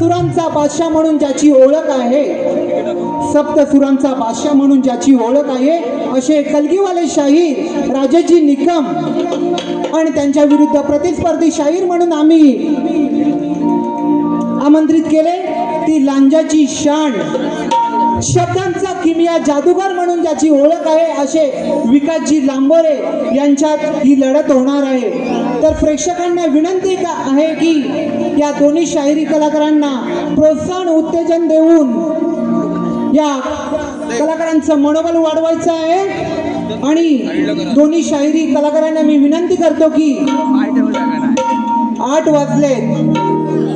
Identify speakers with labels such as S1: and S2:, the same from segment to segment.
S1: सुरांचा बादशाह म्हणून ज्याची ओळख आहे, सप्त सुरांचा बादशाह म्हणून ज्याची ओळख आहे, असे कलगीवाले शाहीर राजाजी निकम आणि त्यांच्या विरुद्ध प्रतिस्पर्धी शाहीर म्हणून आम्ही आमंत्रित केले ती लांजाची शान, शब्दांचा किमिया जादूगर म्हणून ज्याची ओळख आहे असे विकासजी लांबोरे यांच्यात ही लढत होणार आहे। तर प्रेक्षकांना विनंती आहे की या दोन्ही शाहिरी कलाकारांना प्रोत्साहन उत्तेजन देऊन या कलाकारांचं मनोबल वाढवायचं आहे आणि दोन्ही शाहिरी कलाकारांना मी विनंती करतो की 8 वाजले,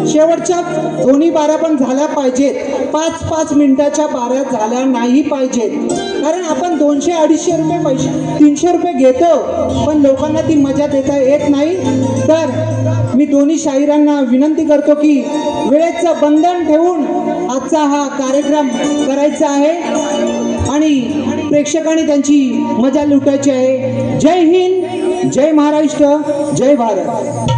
S1: शेवटच्या दोन्ही बाऱ्या पण झाल्या पाहिजेत, 5-5 मिनिटाच्या बाऱ्या झाल्या नाही पाहिजेत, कारण आपण 200-250 रुपये पैसे 300 रुपये घेतो पण लोकांना ती मजा देता येत नाही। तर मी दोन्ही शाहिरांना विनंती करतो की वेळेचं बंधन ठेवून आजचा हा कार्यक्रम करायचा आहे आणि प्रेक्षकांनी त्यांची मजा लुटायची आहे। जय हिंद, जय महाराष्ट्र, जय Bharat.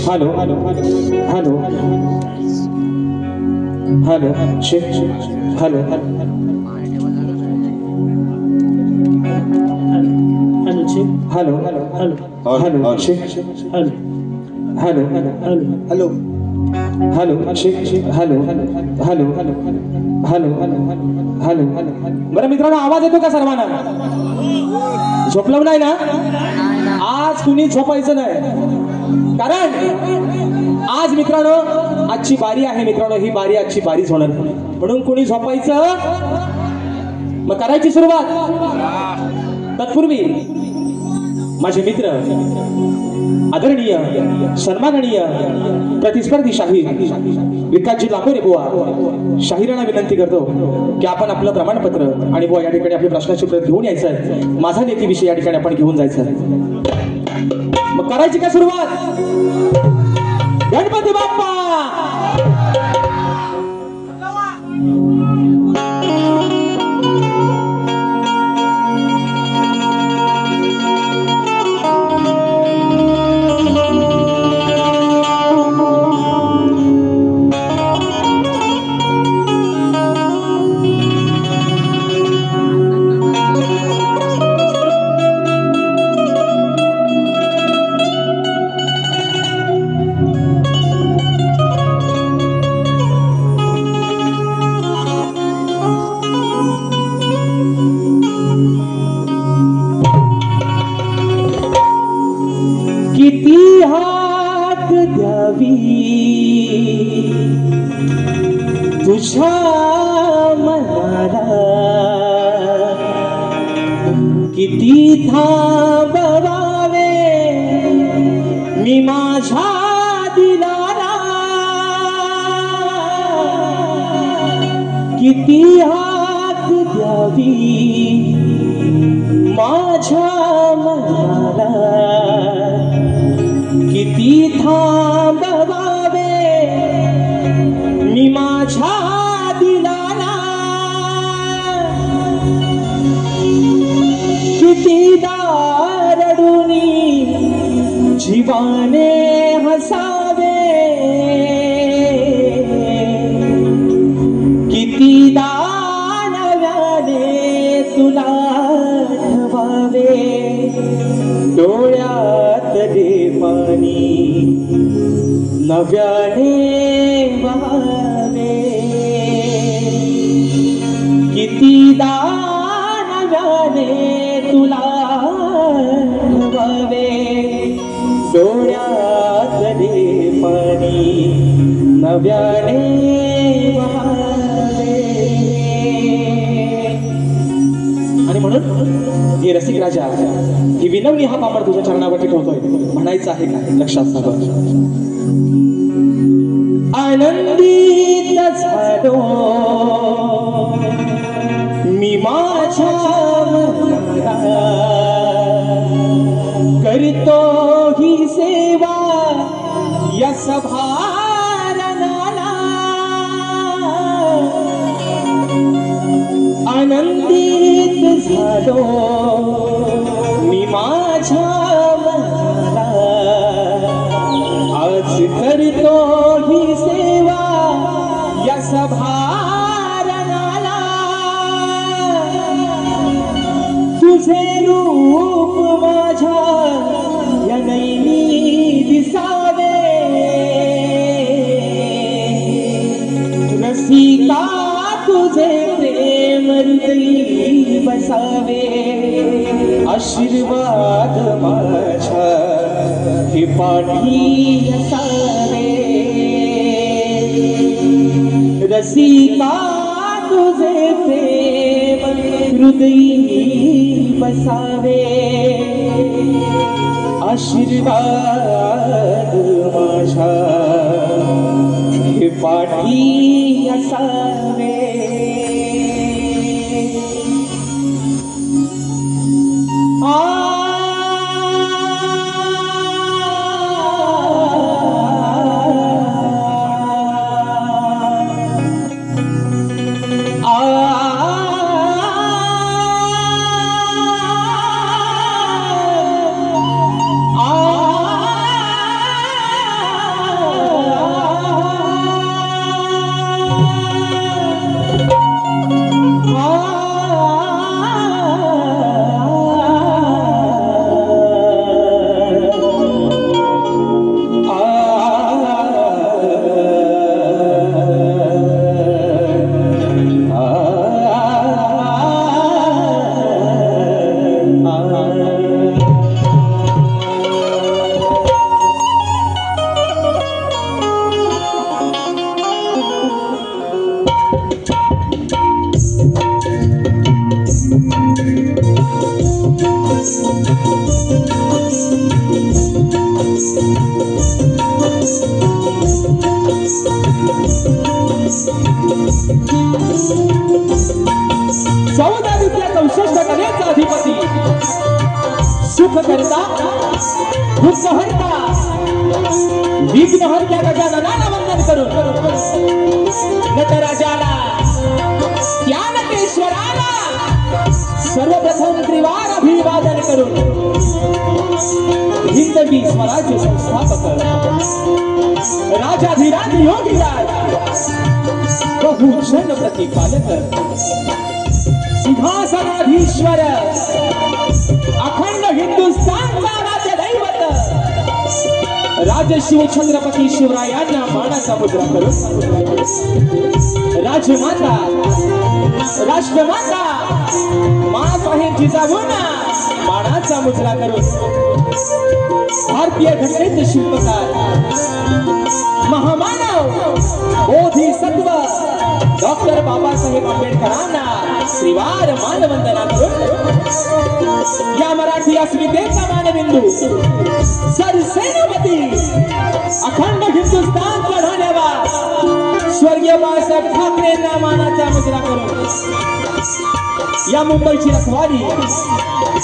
S2: Hello hello hello hello check hello hello check hello hello hello hello check hello hello hello hello check hello hello hello hello बरं मित्रांनो, आवाज येतो का सर्वांना? झोपलं नाही ना? आज कुणी झोपायचं नाही, कारण आज मित्रांनो आजची बारी आहे. मित्रांनो ही बारी आजची बारीच होणार, म्हणून कोणी झोपायचं मग करायची सुरुवात. तत्पूर्वी माझे मित्र आदरणीय सन्माननीय प्रतिस्पर्धी शाहीर विकासजी लाकोरे बुवा, शाहिरांना विनंती करतो की आपण आपलं प्रमाणपत्र आणि बुवा या ठिकाणी आपली प्रश्नाची प्रत घेऊन यायचं आहे. माझा लेखी या ठिकाणी आपण घेऊन जायचं आहे. मग करायची का सुरुवात? गणपती बाप्पा किती हात द्यावी तुझ्या मनाला, किती थांबवावे मी माझ्या दिलाला, किती हात द्यावी माझ्या मनाला, किती थांबवावे मी माझ्या दिलाला, किती दारडुनी जीवाने हसावे नव्याने वावे कितीदा नव्याने तुला नवावे डोळ्यातले पाणी नव्याने वावे. आणि म्हणून हे रसिक राजा ही विनवणी हा पामर तुझ्या चरणावरती ठेवतोय. म्हणायचं आहे का लक्षात सागर. आनंदित झालो मी माझ्या करतो ही सेवा या सभारणाला. आनंदित झालो मी माझ्या मनाला आज करतो ही सेवा या सभारणाला. तुझे रूप माझ्या या नैनी दिसावे रसिका तुझे प्रेम हृदयी बसावे. आशीर्वाद माझ्या हे पाठी असावे रसिका तुझे प्रेम हृदयी बसावे. आशीर्वाद माझ्या हे पाठी असावे. सुख करता दुःख हरता विघ्न हरत्या गजाननाला वंदन करून नटराजाला त्या नटेश्वराला सर्वप्रथम त्रिवार अभिवादन करून हिंदवी स्वराज्य संस्थापक राजाधिराज योगीराज बहुजन प्रतिपालक सिंहासनाधीश्वर अखंड हिंदुस्थानचा राज्य दैवत राजशिव छत्रपती शिवरायांना मानाचा मुद्रा करून राजमाता राष्ट्रमाता मासाहेब जिजाऊंना मानाचा मुद्रा करून भारतीय घटनेचे शिल्पकार महामानव बोधिसत्व डॉक्टर बाबासाहेब आंबेडकरांना त्रिवार मानवंदना करून या मराठी अस्मितेचा मानबिंदू सरसेनापती अखंड हिंदुस्थान चढवण्यावा स्वर्गीय बाळासाहेब ठाकरेंना मानाचा मुद्रा करून या मुंबईची रखवाली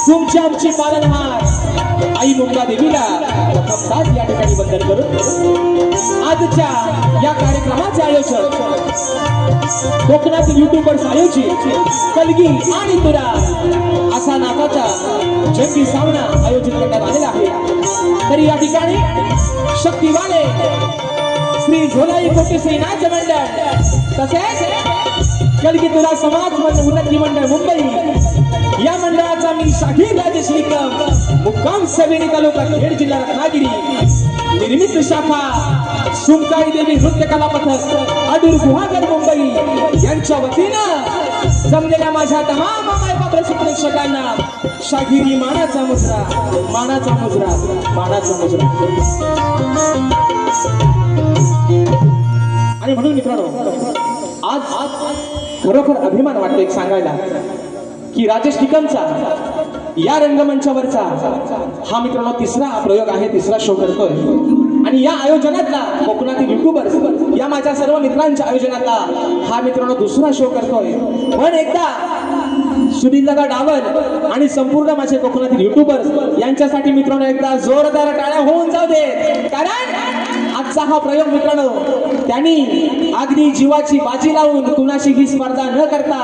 S2: तुमची आमची पालनहार आई मुंबा देवीला प्रथमताच या ठिकाणी वंदन करून आजच्या या कार्यक्रमाचे आयोजक कोकणातील युट्यूबर्स आयोजित कलगी आणि तुरा असा नावाचा जंगी सामना आयोजित करण्यात आलेला आहे. तरी या ठिकाणी शक्तिवाले श्री झोलाई कोटेश्री नाट्य मंडळ तसेच कलगी तुरा समाज उन्नती मंडळ मुंबई या मंडळाचा मी शाहीर राजेश निकम मुक्काम सभेनी तालुका खेड जिल्हा रत्नागिरी निर्मित शाखा सुमकाई देवी नृत्य कला पथक अडूर गुहागर मुंबई यांच्या वतीनं जमलेल्या माझ्या तमाम मायबाप प्रेक्षकांना शाहिरी मानाचा मुजरा, मानाचा मुजरा, मानाचा मुजरा. आणि म्हणून मित्रांनो आज खरोखर अभिमान वाटतो एक सांगायला की राजेश टिकमचा या रंगमंचावरचा हा मित्रांनो तिसरा प्रयोग आहे, तिसरा शो करतोय. आणि या आयोजनातला कोकणातील युट्यूबर्स या माझ्या सर्व मित्रांच्या आयोजनातला हा मित्रांनो दुसरा शो करतोय. पण एकदा सुनीलदादा डावल आणि संपूर्ण माझे कोकणातील युट्यूबर्स यांच्यासाठी मित्रांनो एकदा जोरदार टाळ्या होऊन जाऊ दे. कारण आजचा हा प्रयोग मित्रांनो त्यांनी अगदी जीवाची बाजी लावून कुणाशीही स्पर्धा न करता,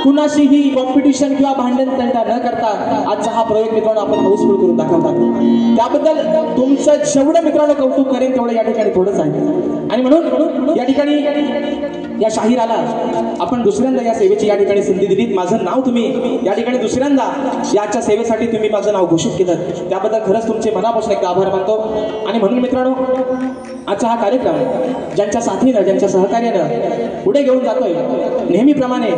S2: कुणाशीही कॉम्पिटिशन किंवा भांडण तंटा न करता आजचा हा प्रयोग मित्रांनो आपण हाऊसफुल करून दाखवतात. त्याबद्दल तुमचं जेवढं मित्रांनो कौतुक करेन तेवढं या ठिकाणी थोडंच आहे. आणि म्हणून या ठिकाणी या शाहिराला आपण दुसऱ्यांदा या सेवेची या ठिकाणी संधी दिलीत. माझं नाव तुम्ही या ठिकाणी दुसऱ्यांदा याच्या सेवेसाठी तुम्ही माझं नाव घोषित केलं, त्याबद्दल खरंच तुमचे मनापासून एक आभार मानतो. आणि म्हणून मित्रांनो आजचा हा कार्यक्रम ज्यांच्या साथीनं, ज्यांच्या सहकार्यानं पुढे घेऊन जातोय नेहमीप्रमाणे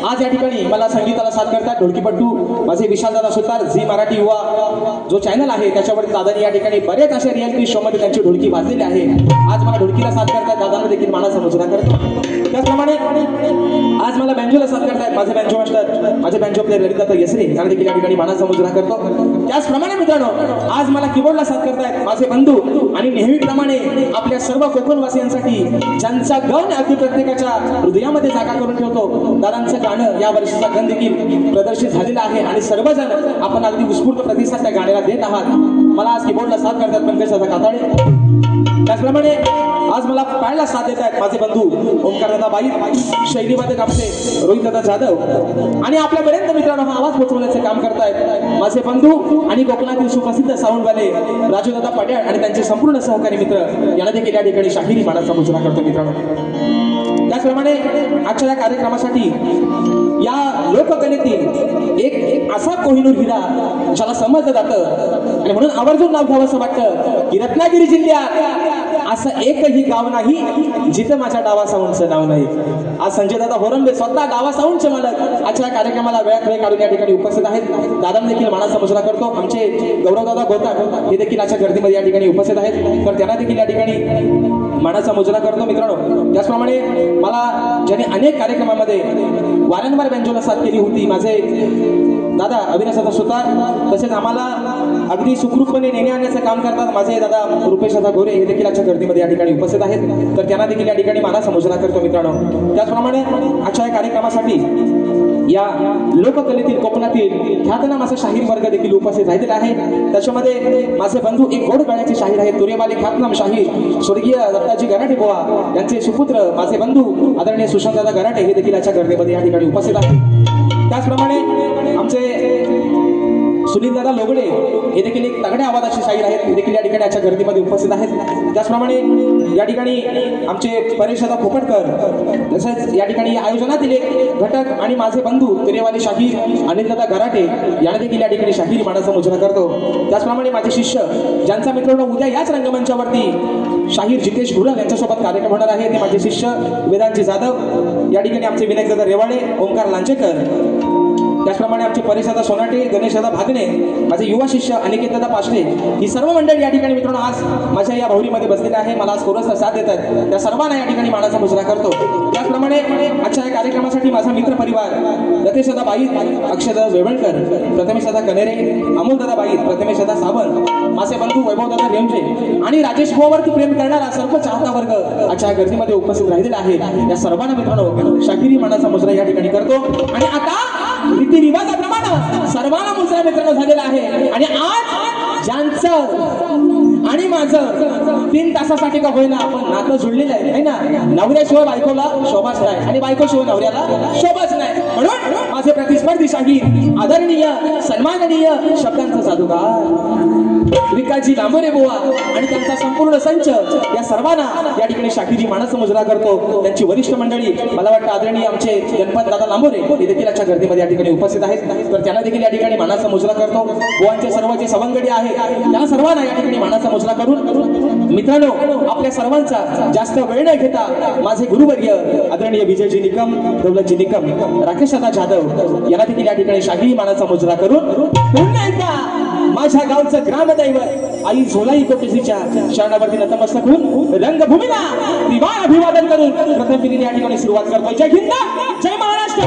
S2: आज या ठिकाणी मला संगीताला साथ करतात ढोलकीपट्टू माझे विशालदादा सुतार. झी मराठी युवा जो चॅनल आहे त्याच्यावर दादानी या ठिकाणी बरेच असे रियालिटी शो मध्ये त्यांची ढोलकी वाजलेली आहे. आज मला ढोलकीला साथ करतात, दादांना देखील मानाचा मुजरा करतो. त्याचप्रमाणे आज मला बँजोला साथ करतायत माझे बँजो मास्टर, माझे बँजो प्लेअर ललिता येसरे यांना देखील या ठिकाणी मानाचा मुजरा करतो. त्याचप्रमाणे मित्रांनो आज मला कीबोर्डला साथ करतायत माझे बंधू आणि नेहमीप्रमाणे आपल्या सर्व कोकणवासियांसाठी ज्यांचा गण अगदी प्रत्येकाच्या हृदयामध्ये जागा करून ठेवतो दादांचं गाणं या वर्षीचा गण देखील प्रदर्शित झालेला आहे. आणि सर्वजण आपण अगदी उत्स्फूर्त प्रतिसाद त्या गाण्याला देत आहात. मला आज कीबोर्डला साथ करतात पंकज दादा काताळे. त्याचप्रमाणे आज मला पायाला साथ देत आहेत माझे बंधू ओंकार दादा बाई, शैलीवादक आपले रोहित दादा जाधव आणि आपल्यापर्यंत मित्रांनो हा आवाज पोहोचवण्याचे काम करतायत माझे बंधू आणि कोकणातील सुप्रसिद्ध साऊंडवाले राजू दादा पड्याळ आणि त्यांचे संपूर्ण सहकारी मित्र यांना देखील या ठिकाणी शाहिरी मानाचा मुजरा करतो मित्रांनो. त्याचप्रमाणे आजच्या या कार्यक्रमासाठी या लोककलेतील एक असा कोहिनूर हिरा ज्याला समजलं जातं आणि म्हणून आवर्जून नाव घ्यावं असं वाटतं की रत्नागिरी जिल्ह्यात असं एकही गाव नाही जिथं माझ्या डावा साऊंडचं नाव नाही. आज संजय दादा होरंबे स्वतः डावा साऊंडचे मालक आजच्या कार्यक्रमाला वेळात वेळ काढून या ठिकाणी उपस्थित आहेत. दादांना देखील मानाचा मुजरा करतो. आमचे गौरवदादा गोता हे देखील आजच्या गर्दीमध्ये या ठिकाणी उपस्थित आहेत, तर त्यांना देखील या ठिकाणी मानाचा मुजरा करतो मित्रांनो. त्याचप्रमाणे मला ज्यांनी अनेक कार्यक्रमामध्ये वारंवार बँजोला साथ केली होती माझे दादा अविनाश दादा सुतार, तसेच आम्हाला अगदी सुखरूपपणे नेणे आणण्याचं काम करतात माझे दादा रुपेश दादा गोरे हे देखील आजच्या गर्दीमध्ये या ठिकाणी उपस्थित आहेत, तर त्यांना देखील या ठिकाणी मानाचा मुजरा करतो मित्रांनो. त्याचप्रमाणे आजच्या या कार्यक्रमासाठी या लोककलेतील कोकणातील ख्यातनाम असा शाहीर वर्ग देखील उपस्थित राहिलेला आहे. त्याच्यामध्ये माझे बंधू एक गोड गळ्याचे शाहीर आहेत, तुरेवाले ख्यातनाम शाहीर स्वर्गीय दत्ताजी गराटे बुवा यांचे सुपुत्र माझे बंधू आदरणीय सुशांतदादा गराटे हे देखील आजच्या गर्दीमध्ये या ठिकाणी उपस्थित आहेत. त्याचप्रमाणे आमचे सुनीलदादा लोगडे हे देखील एक तगड्या आवाजाचे शाहीर आहेत, हे देखील या ठिकाणी आजच्या गर्दीमध्ये उपस्थित आहेत. त्याचप्रमाणे या ठिकाणी आमचे परेशदा खोपटकर तसेच या ठिकाणी आयोजनातील एक घटक आणि माझे बंधू तुरेवाले शाहीर अनिलदादा गराटे यांना देखील या ठिकाणी शाहीर मानाचा मुजरा करतो. त्याचप्रमाणे माझे शिष्य ज्यांचा मित्रांनो उद्या याच रंगमंचावरती शाहीर जितेश गुरव यांच्यासोबत कार्यक्रम होणार आहे ते माझे शिष्य वेदांची जाधव, या ठिकाणी आमचे विनायकदादा रेवाडे, ओंकार लांचेकर, त्याचप्रमाणे आमचे परेशदादा सोनाटे, गणेशदादा भागणे, माझे युवा शिष्य अनिकेतदादा पाशले, ही सर्व मंडळी या ठिकाणी मित्रांनो आज माझ्या या भावरीमध्ये बसलेले आहे. मला आज कोरसचा साथ देत आहेत, त्या सर्वांना या ठिकाणी मानाचा मुजरा करतो. त्याचप्रमाणे आजच्या या कार्यक्रमासाठी माझा मित्र परिवार रतेशदादा बाई, अक्षयदादा वेवणकर, प्रथमेशदादा कनेरे, अमोलदादा बाई, प्रथमेशदादा सावंत, माझे बंधू वैभवदादा रेमजे आणि राजेश भाऊवरती प्रेम करणारा सर्व चाहता वर्ग आजच्या गर्दीमध्ये उपस्थित राहिलेला आहे. या सर्वांना मित्रांनो शाहिरी मानाचा मुजरा या ठिकाणी करतो. आणि आता रीतिरिवाजाप्रमाणे सर्वांना मुजरा मित्रांनो झालेला आहे. आणि आज ज्यांचं आणि माझं 3 तासासाठी का होईना आपण नातं जुळलेलं आहे ना, नवऱ्याशिवाय बायकोला शोभाच नाही आणि बायकोशिवाय नवऱ्याला शोभाच नाही. म्हणून माझे प्रतिस्पर्धी शाहीर आदरणीय सन्माननीय शब्दांचा जादूगार विकासजी लांबोरे बुवा आणि त्यांचा संपूर्ण संच या सर्वांना या ठिकाणी शाहिरी मानाचा मुजरा करतो. त्यांची वरिष्ठ मंडळी मला वाटतं आदरणीय आमचे गणपत दादा लांबोरे हे देखील आजच्या गर्दीमध्ये या ठिकाणी उपस्थित आहेत, तर त्यांना देखील या ठिकाणी मानाचा मुजरा करतो. बुवांचे सर्व जे सवंगडी आहे त्यांना सर्वांना या ठिकाणी मानाचा मुजरा मोजरा करून मित्रांनो आपल्या सर्वांचा जास्त वेळ न घेता माझे गुरुवर्य आदरणीय विजयजी निकम, दौलतजी निकम, राकेश दादा जाधव यांना देखील या ठिकाणी शाही मानाचा मुजरा करून पुन्हा एकदा माझ्या गावचं ग्रामदैवत आई झोलाई कोटेशीच्या शरणावरती नतमस्तक होऊन रंगभूमीला दिवाळ अभिवादन करून प्रथम पिढीने या ठिकाणी सुरुवात करतोय. जय हिंद, जय महाराष्ट्र.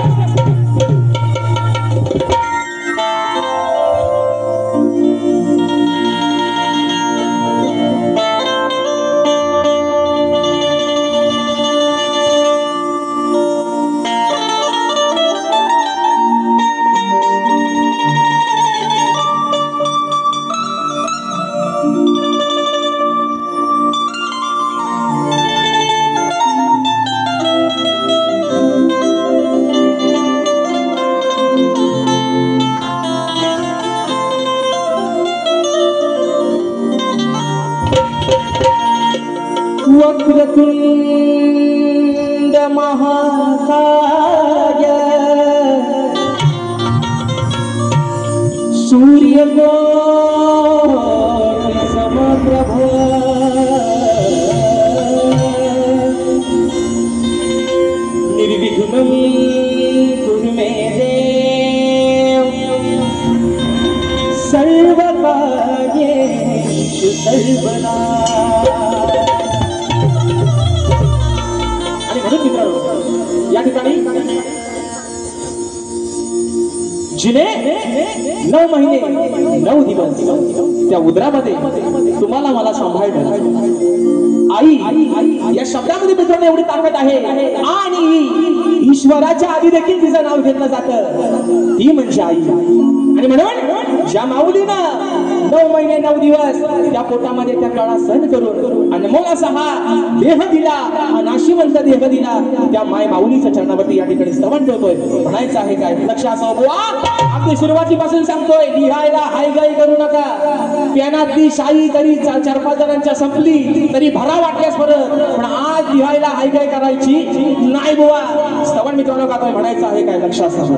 S2: वक्रतुंड महाकाय सूर्यकोटि समप्रभ निर्विघ्नं कुरु मे देव सर्वकार्येषु सर्वदा. या ठिकाणी जिने 9 महिने 9 दिवस त्या उदरामध्ये तुम्हाला मला सांभाळलं. आई या शब्दामध्ये मित्रांनो एवढी ताकद आहे आणि ईश्वराच्या आधी देखील तिचं नाव घेतलं जातं, ती म्हणजे आई. आणि म्हणून ज्या माऊलीनं 9 महिने 9 दिवस त्या पोटामध्ये त्या काळा सण करून अनमोल असा हा देह दिला, हा नाशिवंत देह दिला, त्या माय माऊलीच्या चरणावरती या ठिकाणी स्तवन ठेवतोय. म्हणायचं आहे काय? लक्ष असं बुवा, अगदी सुरुवातीपासून सांगतोय, लिहायला हायगाई करू नका. प्यानातली शाई तरी 4-5 जणांच्या संपली तरी भरा वाटल्यास बरं, पण आज लिहायला हायगाई करायची नाही बुवा. स्तवन मित्रांनो गातोय. म्हणायचं आहे काय? लक्ष असं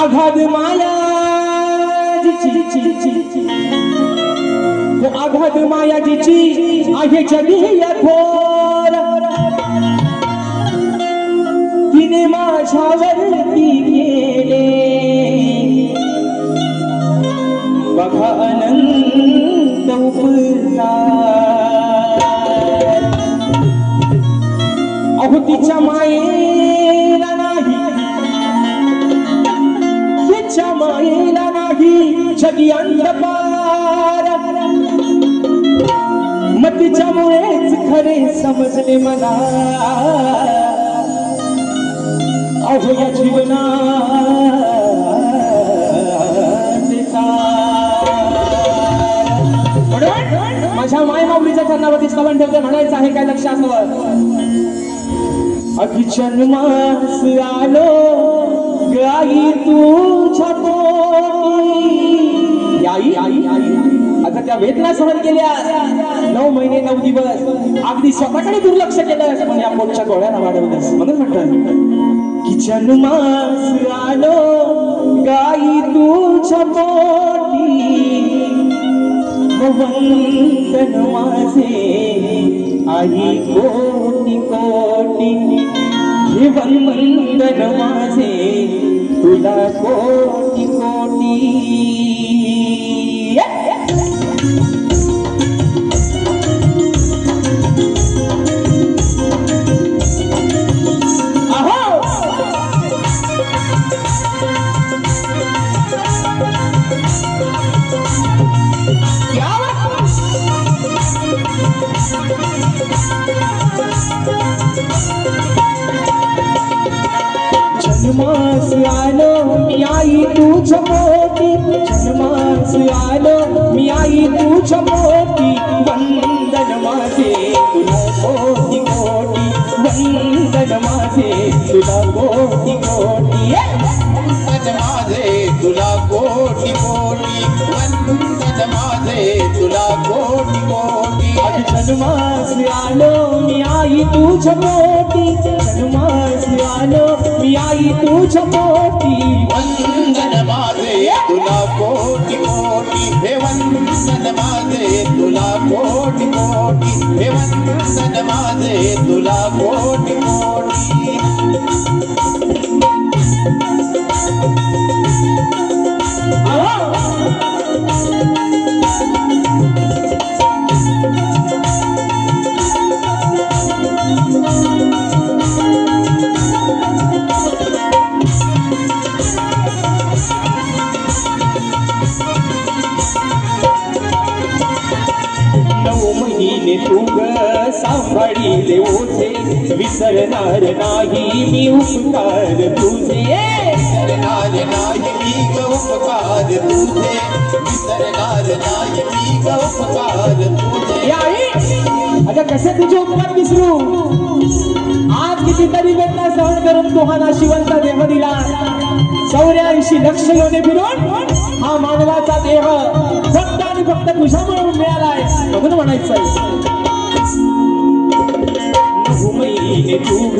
S2: अगाध माया अगाध माया जिची आहे जगी थोर, तिने माझ्यावरती केले बघा अनंत उपकार. अहो तिच्या मायेला नाही, तिच्या मायेला नाही जगी अंधकार. मग तिच्यामुळेच खरे समजले मला अहो या जीवनात माझ्या माय माऊलीच्या चरणावरती स्तवन ठेवते. म्हणायचं आहे काय? लक्ष असावं. अगदी जन्मास आलो गाई तुझ्या पोटी. आई आई आई अगं त्या वेदना सहन केल्या 9 महिने 9 दिवस, अगदी स्वतःकडे दुर्लक्ष केलं, पण या पोटच्या गोळ्याला वाढवलंस. म्हणून म्हणतात की जन्मास आलो गाई तुझ्या पोटी, वंदन माझे आई कोटी कोटी, हे वंदन माझे तुला कोटी कोटी. जन्मास आलो मी आई तुझ्या मोठी जन्मास आलो मी आई तुझ्या मोठी वंदन माझे तुला कोटी कोटी वंदन माझे तुला कोटी कोटी
S3: वंदन माझे तुला कोटी कोटी वंदन माझे तुला कोटी कोटी
S2: जन्मास आलो मी आई तुझ्या मोठी जन्मास आलो मी आई तुझ्या मोठी
S3: वंदन माझे तुला कोटी कोटी हे वंदन माझे तुला कोटी कोटी हे वंदन माझे तुला कोटी कोटी
S2: तुग सांभाळीले ओझे विसरणार नाही मी उपकार तुझे
S3: विसरणार नाही मी उपकार तुझे विसरणार नाही मी उपकार तुझे
S2: अगं कसे तुझे उपकार विसरू आज कितीतरी वेदना सहन करून तुम्हाला शिवंत देह दिला 84 लक्ष योने फिरून हा मानवाचा देह फक्त आणि फक्त तुझ्यामुळे मिळालाय म्हणून म्हणायचं महिने तुघ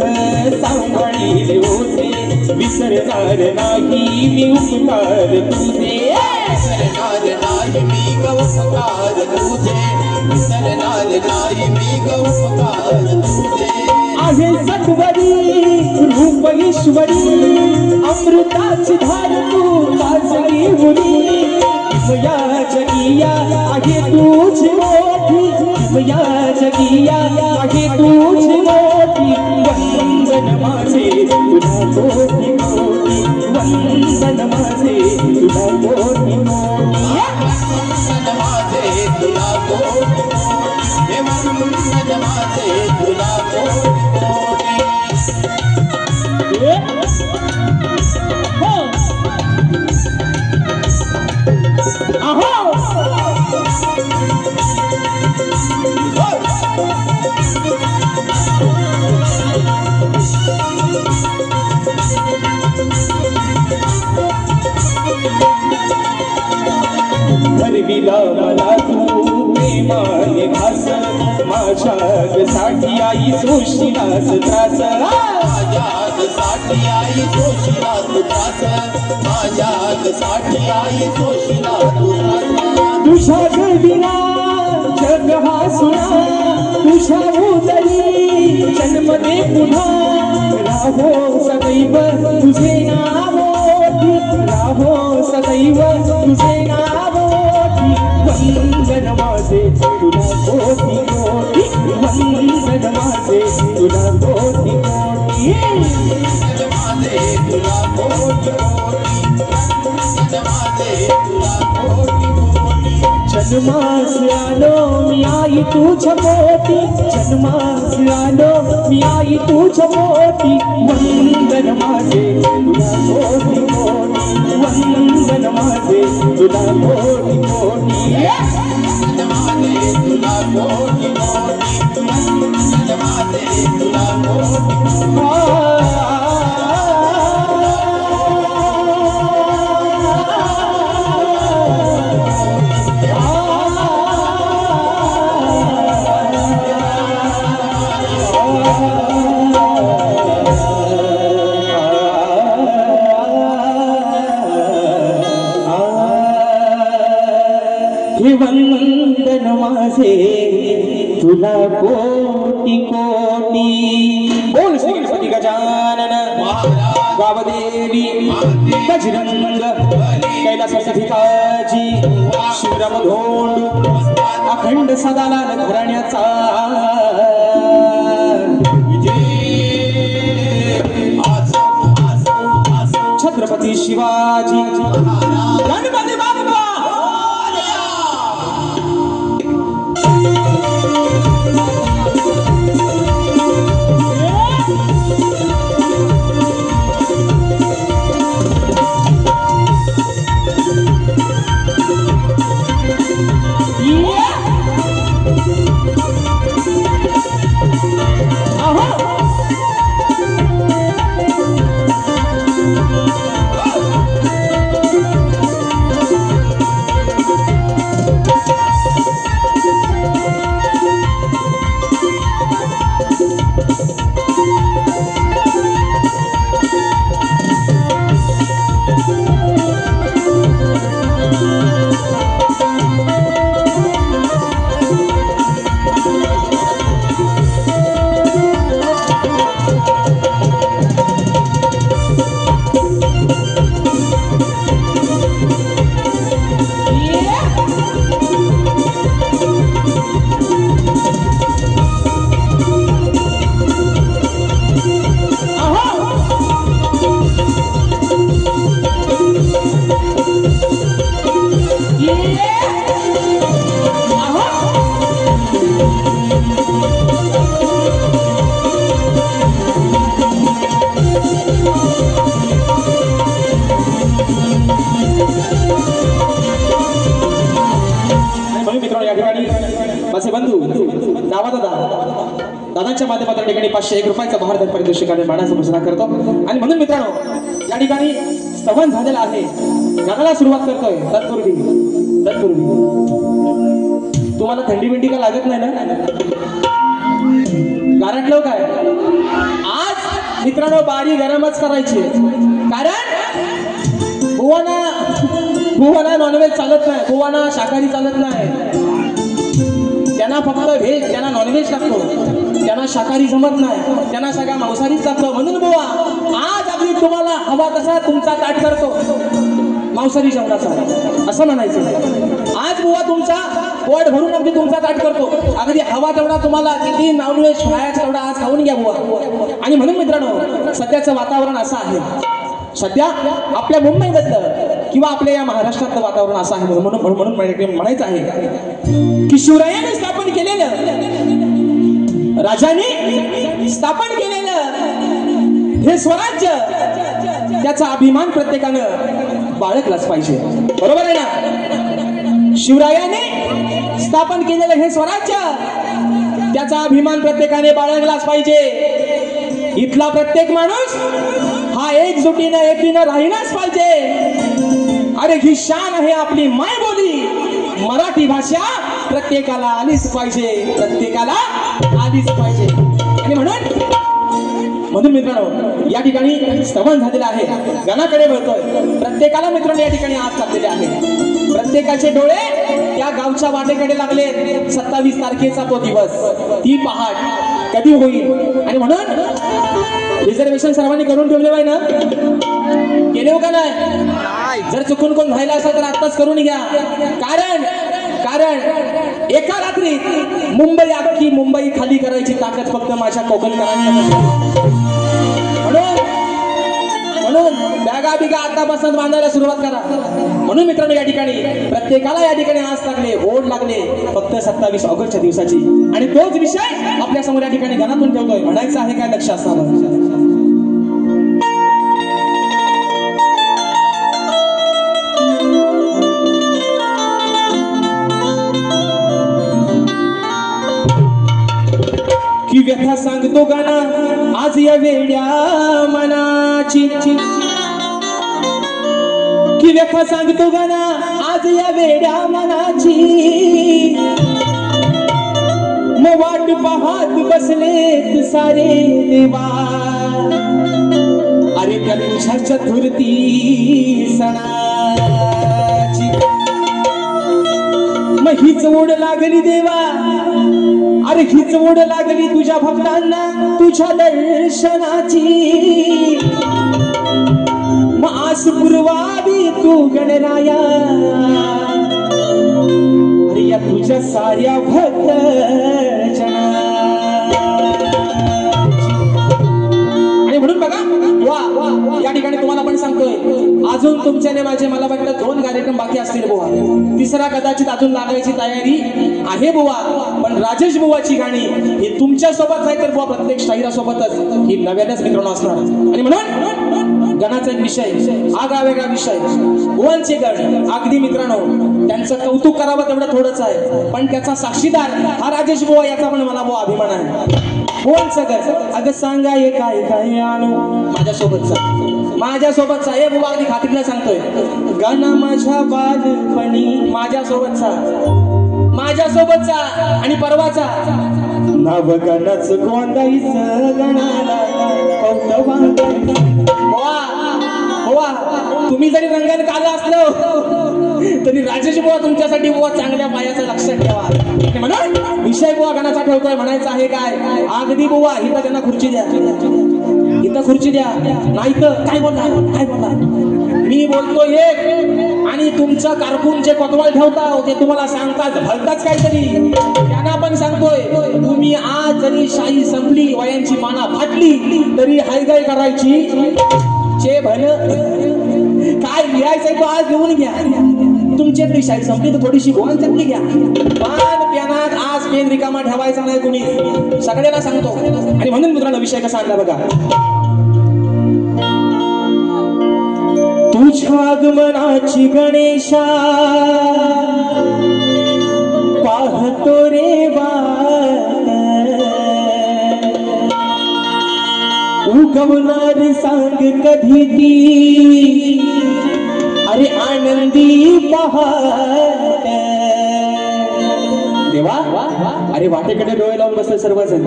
S2: सांभाळीले होते विसरणार नाही मी उपकार तुझे
S3: विसरणार नाही मी उपकार तुझे विसरणार नाही मी उपकार तुझे
S2: आहे सत्वरी रूप ईश्वरी अमृताची धार तू काजळी मुली या जगिया आहे तुझी मोठी या जगिया आहे तुझी मोठी वंदन माझे तुला कोटी कोटी वंदन माझे तुला कोटी कोटी
S3: वंदन माझे तुला कोटी कोटी हे वंदन माझे तुला कोटी कोटी
S2: भरविला मला तू प्रेमाने घास माझ्यासाठी आई सोशिलास त्रास
S3: माझ्यासाठी आई सोशिला तू त्रास माझ्यासाठी आई सोशिला तू त्रास
S2: तुझ्या गळविला जग हसुना तुझ्या उदरी जन्म दे पुन्हा राहो सदैव तुझे नाव राहो सदैव तुझे नाव वंदन माझे तुला कोटी कोटी वंदन माझे तुला कोटी कोटी
S3: वंदन माझे तुला कोटी कोटी वंदन माझे तुला कोटी कोटी
S2: जन्मास आलो मी आई तुझ्या मोठी जन्मास आलो मी आई तुझ्या मोठी वंदन माझे तुला कोटी कोटी वंदन माझे तुला कोटी कोटी
S3: वंदन माझे तुला कोटी कोटी वंदन माझे तुला कोटी
S2: वंदन माझे तुला कोटी कोटी बोल श्री गणपती गजानन गावदेवी बजरंग कैलासाधिकाजी शिवराम धोंड अखंड सदालाल घराण्याचा छत्रपती शिवाजी गणपती बाप्पा दादांच्या माध्यमातून या ठिकाणी 501 रुपयाचा बहारदार पारितोषिकाने मानाचा घोषणा करतो. आणि म्हणून मित्रांनो या ठिकाणी संवाद झालेला आहे. गाण्याला सुरुवात करतोय. तत्पूर्वी तुम्हाला थंडी बिंडी का लागत नाही ना? गारटलो काय? आज मित्रांनो बारी गरमच करायची, कारण बुवाना नॉनव्हेज चालत नाही, बुवाना शाकाहारी चालत नाही. त्यांना फक्त व्हेज, त्यांना नॉनव्हेज लागतो, त्यांना शाकाहारी जमत नाही, त्यांना सगळ्या मांसाहारीच लागतो. म्हणून बुवा आज अगदी तुम्हाला हवा तसा तुमचा ताट करतो मांसाहारी जेवणाचा, असं म्हणायचं. आज बुवा तुमचा पोट भरून अगदी तुमचा ताट करतो. अगदी हवा तेवढा तुम्हाला किती नॉनव्हेज खायचं तेवढा आज खाऊन घ्या बुवा. आणि म्हणून मित्रांनो सध्याचं वातावरण असं आहे, सध्या आपल्या मुंबईमधलं किंवा आपल्या या महाराष्ट्रातलं वातावरण असं आहे. म्हणून म्हणायचं आहे की शिवरायाने स्थापन केलेलं, राजाने स्थापन केलेलं हे स्वराज्य, त्याचा अभिमान प्रत्येकानं बाळगलाच पाहिजे. बरोबर आहे ना? शिवरायाने स्थापन केलेलं हे स्वराज्य, त्याचा अभिमान प्रत्येकाने बाळगलाच पाहिजे. इथला प्रत्येक माणूस हा एकजुटीनं एकीनं राहिलाच पाहिजे. अरे ही शान आहे आपली मायबोली, मराठी भाषा प्रत्येकाला आलीच पाहिजे, प्रत्येकाला आलीच पाहिजे. आणि म्हणून मित्रांनो या ठिकाणी स्तवन झालेलं आहे. गाण्याकडे वळतोय. प्रत्येकाला मित्रांनो या ठिकाणी आज लागलेले आहे. प्रत्येकाचे डोळे त्या गावच्या वाटेकडे लागले. 27 तारखेचा तो दिवस, ती पहाट कधी होईल. आणि म्हणून रिझर्वेशन सर्वांनी करून ठेवले पाहिजे ना? केले हो का नाही? जर चुकून कोण राहिला असेल तर आत्ताच करून घ्या. कारण एका रात्रीत मुंबई खाली करायची ताकद फक्त माझ्या कोकणकरांच्या. म्हणून बॅगा बिगा आतापासून बांधायला सुरुवात करा. म्हणून मित्रांनो या ठिकाणी प्रत्येकाला या ठिकाणी आज लागले, ओढ लागले फक्त 27 ऑगस्टच्या दिवसाची. आणि तोच विषय आपल्या समोर या ठिकाणी गाण्यातून ठेवतोय. म्हणायचं आहे काय? लक्ष असावं. की व्यथा सांगतो गाणा आज या वेड्या मनाची, की व्यथा सांगतो गाणा आज या वेड्या मनाची. मग वाट पाहत बसलेत सारे देवा, अरे त्या तुझ्या चतुर्थी सणाची. मग हीच ओढ लागली देवा, अरे हीच ओढ लागली तुझ्या भक्तांना तुझ्या दर्शनाची. मग आस पुरवावी तू गणराया, अरे या तुझ्या साऱ्या भक्त जनाची. आणि म्हणून बघा वा या ठिकाणी तुम्हाला पण सांगतोय, अजून तुमच्याने माझे मला वाटतं 2 कार्यक्रम बाकी असतील बुवा. तिसरा कदाचित अजून लागायची तयारी आहे बुवा. पण राजेश बुवाची गाणी ही तुमच्या सोबत नाही तर बुवा प्रत्येक शाहिरा सोबतच ही नव्यानेच मित्रांनो असणार. आणि म्हणून गणाचा एक विषय, आगळा वेगळा विषय, बुवांचे गण. अगदी मित्रांनो त्यांचं कौतुक करावं तेवढं थोडंच आहे, पण त्याचा साक्षीदार हा राजेश बुवा, याचा पण मला बुवा अभिमान आहे. बुवांचं गण अगं सांगा हे काय काय आणू माझ्यासोबतचा हे बुवा अगदी खात्रीला सांगतोय. गाणं माझ्या बालपणी माझ्यासोबतचा आणि परवाचा नाव गाण्याचं गोंदाईचं गणाला बुवा तुम्ही जरी रंगाने काला असलो तरी राजेश बुवा तुमच्यासाठी बुवा चांगल्या पायाचं लक्षात ठेवा. म्हणून विषय बुवा गाण्याचा ठेवतोय. म्हणायचं आहे काय? अगदी बुवा इथं त्यांना खुर्ची द्या, इथं खुर्ची द्या, नाही तर काय बोलला मी बोलतो एक आणि तुमचं कारकून जे कोतवाल ठेवता ते तुम्हाला सांगतात भलताच काहीतरी. त्यांना पण सांगतोय तुम्ही आज जरी शाही संपली, वयांची माना फाटली तरी हायगाय करायची चे भन काय लिहायचंय तो आज लिहून घ्या. तुमच्यातली शाही संपली तर थोडीशी गोळण चटणी घ्या. पान प्यानात आज पेन रिकामा ठेवायचा नाही कुणी, सगळ्यांना सांगतो. आणि म्हणून मित्रांनो विषय कसा आणला बघा. तुझ्या आगमनाची गणेशा पाहतो रे वाट, उगवणार सांग कधी ती अरे आनंदी पहाट देवा अरे वाटेकडे डोळे लावून बसले सर्वजण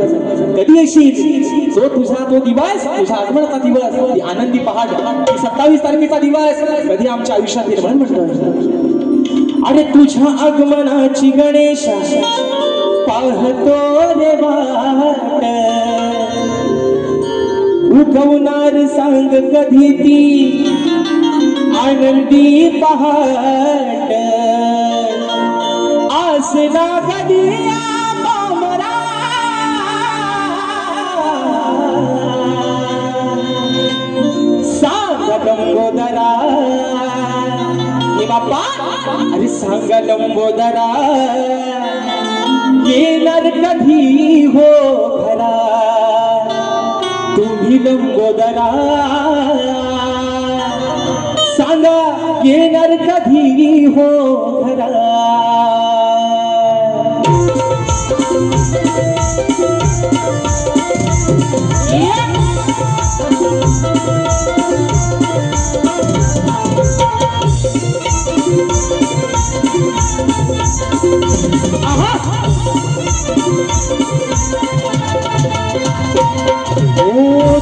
S2: कधी येशील जो तुझा तो दिवस तुझ्या आगमनाचा दिवस ती आनंदी पहाट 27 तारखेचा दिवस कधी आमच्या आयुष्यात येईल म्हणून म्हणतो अरे तुझ्या आगमनाची गणेशा पाहतो रे वाट उगवणार सांग कधी ती आनंदी पहाट आसना कधी पामरा सांग लंबोदरा हे बाप्पा अरे सांग लंबोदरा येणार कधी हो खरा तुम्ही लंबोदरा सांगा येणार कधी हो खरा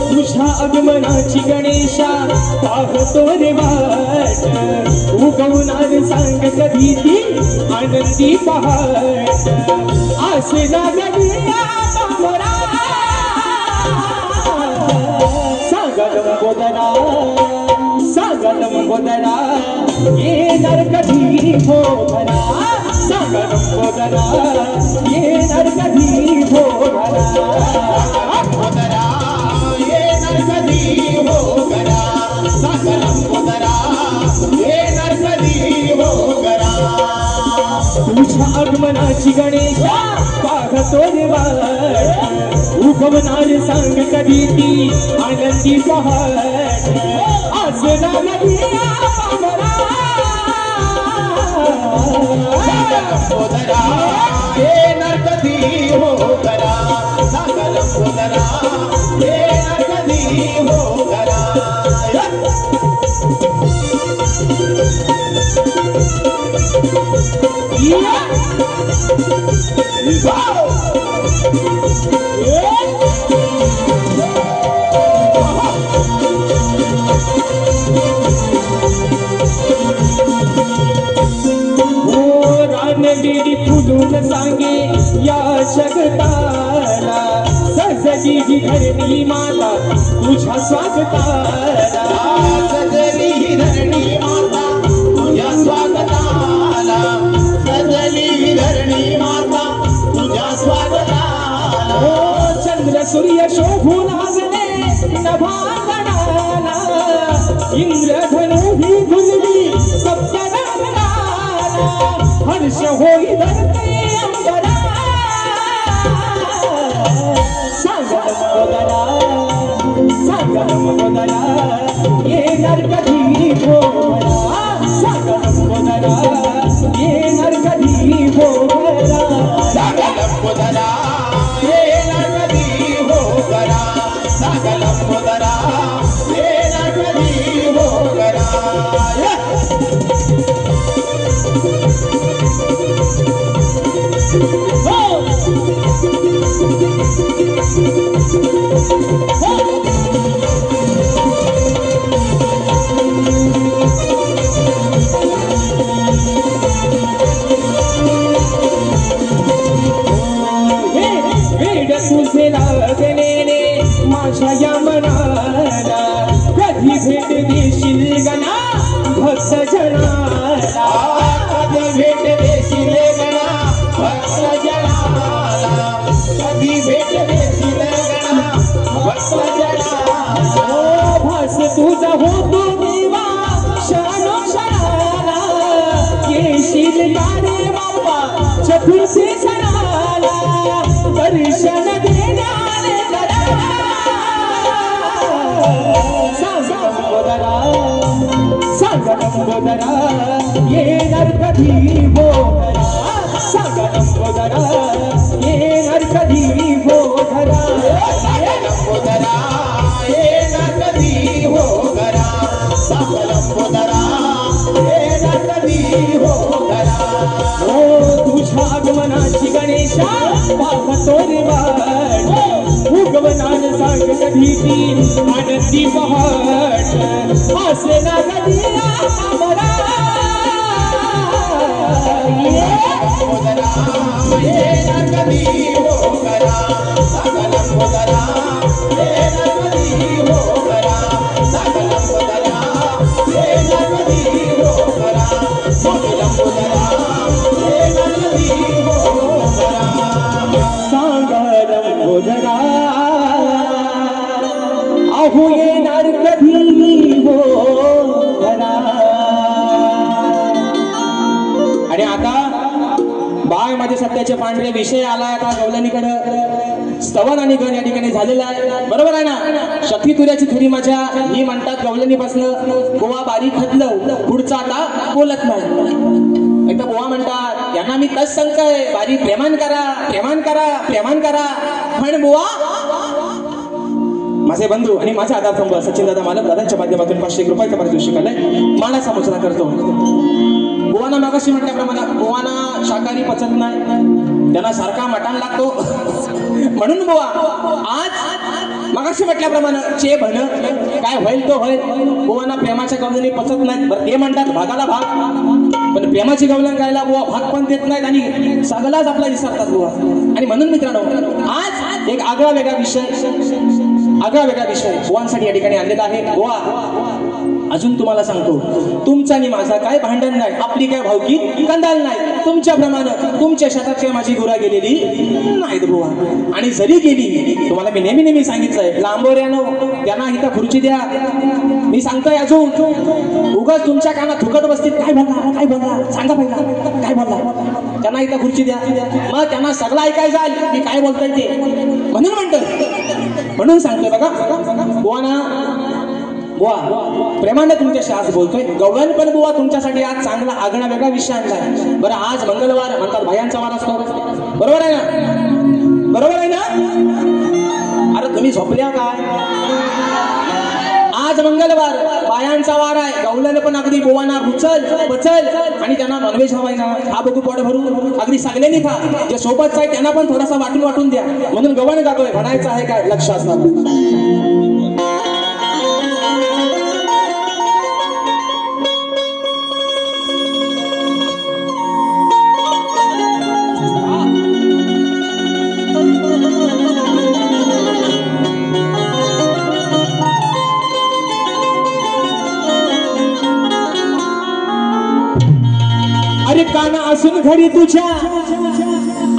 S2: तुझ्या आगमनाची गणेशा पाहतो रे वाट उगवणार सांग कधी ती आनंदी पहाट आसना गडिया पामरा सांग लंबोदरा येणार कधी हो खरा सांग लंबोदरा येणार कधी हो खरा
S3: कधी हो करा सकलम उदरा येणार कधी हो करा
S2: तुझ्या आगमनाची गणेशा पाहतो रे वाट उगवणार सांग कधी ती आनंदी पहाट आसना नदिया पामरा
S3: सकलम उदरा येणार कधी हो करा सकलम उदरा येणार कधी हो करा
S2: रानडेरी फुलून सांगे या जगताला सजली ही धरणी माता तुझ्या स्वागताला
S3: सजली ही धरणी माता तुझ्या स्वागताला सजली ही धरणी माता तुझ्या स्वागताला
S2: चंद्र सूर्य शोभू लागले नभागणाला इंद्रधनु ही धुलली सप्तरंगाला हर्ष होई धरते अंबरा सांग लंबोदरा येणार कधी हो खरा सांग लंबोदरा येणार कधी हो खरा
S3: सकलम उदरा येणार कधी हो करा सकलम उदरा येणार कधी हो करा
S2: वेड तुझे लागलेले माझ्या या मनाला कधी भेट देशील गणा भक्त जनाला
S3: कधी भेट देशील गणा भक्त जनाला कधी भेट देशील गणा भक्त जनाला
S2: भास तुझा होतो देवा शरणो शरणाला येशील गाणे बाप्पा चतुर्थी सणाला दर्शन देण्याने सांग लंबोदरा येणार कधी हो खरा सांग लंबोदरा येणार कधी हो खरा
S3: सकलम उदरा
S2: उगवनाची गणेशा पाहतो रे वाट उगवनान सांग कधी ती आनंदी पहाट असे ना कधी आमरा
S3: ये नरकदी हो करा सकलम उदरा ये नरकदी हो करा सकलम उदरा ये नरकदी हो करा सकलम उदरा ये नरकदी हो करा
S2: सांगलम उदरा अहो येणार कधी हो करा. आणि आता बाय माझे सत्याचे पांढरे विषय आलाय आता गवलनीकडे स्तवन आणि गण या ठिकाणी झालेला आहे. बरोबर आहे ना. शक्ती तुऱ्याची थुरी माझ्या ही म्हणतात गवलनीपासून गोवा बारी खतलं पुढचा आता बोलत नाही. एकदा गोवा म्हणतात यांना मी तस सांगतोय बारी प्रेमान करा प्रेमान करा प्रेमान करा. पण बुवा माझे बंधू आणि माझा आधार स्तंभ सचिन दादा मालक दादांच्या माध्यमातून 500 रुपयाचा पारितोषिक आलंय. मानाचा मुचरा करतो. गोवाना मागाशी म्हटल्याप्रमाणे गोवाना शाकाहारी पचत नाही त्यांना सारखा मटण लागतो म्हणून बुवा आज मागाशी म्हटल्याप्रमाणे चे भन काय होईल तो होईल. गोवाना प्रेमाच्या गवलनी पचत नाहीत. बरं ते म्हणतात भागाला भाग पण प्रेमाची गवलन गायला बुवा भाग पण देत नाहीत आणि सगळाच आपला विसरतात बुवा. आणि म्हणून मित्रांनो आज एक आगळा वेगळा विषय बुवांसाठी या ठिकाणी आणलेला आहे. बुवा अजून तुम्हाला सांगतो तुमचा आणि माझा काय भांडण नाही आपली काय भावकी कंदाल नाही. तुमच्याप्रमाणे तुमच्या शेतात काय माझी गुरा गेलेली नाहीत बुवा. आणि जरी गेली तुम्हाला मी नेहमी सांगितलंय लांबोऱ्यानो त्यांना इथं खुर्ची द्या. मी सांगतोय अजून उगाच तुमच्या कानात थुकत बसतील काय बोलला सांगा पहिला काय बोलला. त्यांना इथं खुर्ची द्या मग त्यांना सगळं ऐकायचं आलं मी काय बोलतोय ते म्हणून म्हणून सांगतोय बघा बुवा प्रेमाने तुमच्याशी आज बोलतोय. गवळण पण बुवा तुमच्यासाठी आज चांगला आगळा वेगळा विषय आणलाय. बरं आज मंगळवार म्हणतात भायांचा वार असतो. बरोबर आहे ना. बरोबर आहे ना. अरे तुम्ही झोपल्या काय. आज मंगळवार बायांचा वार आहे. गवळण पण अगदी बुवांना रुचल पचल आणि त्यांना नॉनव्हेज हवाय ना हा बघू पोट भरून अगदी सगळ्यांनी खा. जे सोबतच आहे त्यांना पण थोडासा वाटून द्या. म्हणून गवळण गातोय म्हणायचं आहे काय लक्ष असणार. अरे काना असून घरी तुझ्या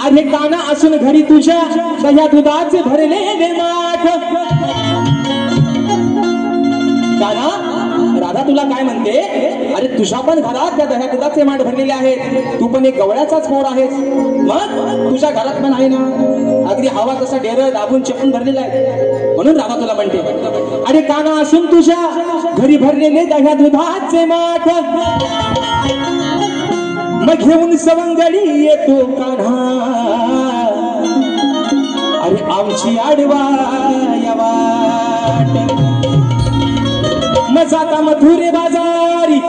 S2: अरे काना असून घरी तुझ्या दह्या दुधाचे भरलेले माठ. काना राधा तुला काय म्हणते. अरे तुझ्या पण घरात त्या दह्या दुधाचे माठ भरलेले आहेत. तू पण एक गवळ्याचाच पोर आहेस. मग तुझ्या घरात पण आहे ना अगदी हवा तसा डेर दाबून चेपून भरलेला आहे. म्हणून राधा तुला म्हणते अरे काना असून तुझ्या घरी भरलेले दह्या दुधाचे माठ. मग घेऊन सवंगडी येतो कान्हा अरे आमची आडवा या वाट. मग जाता मथुरे बाजारी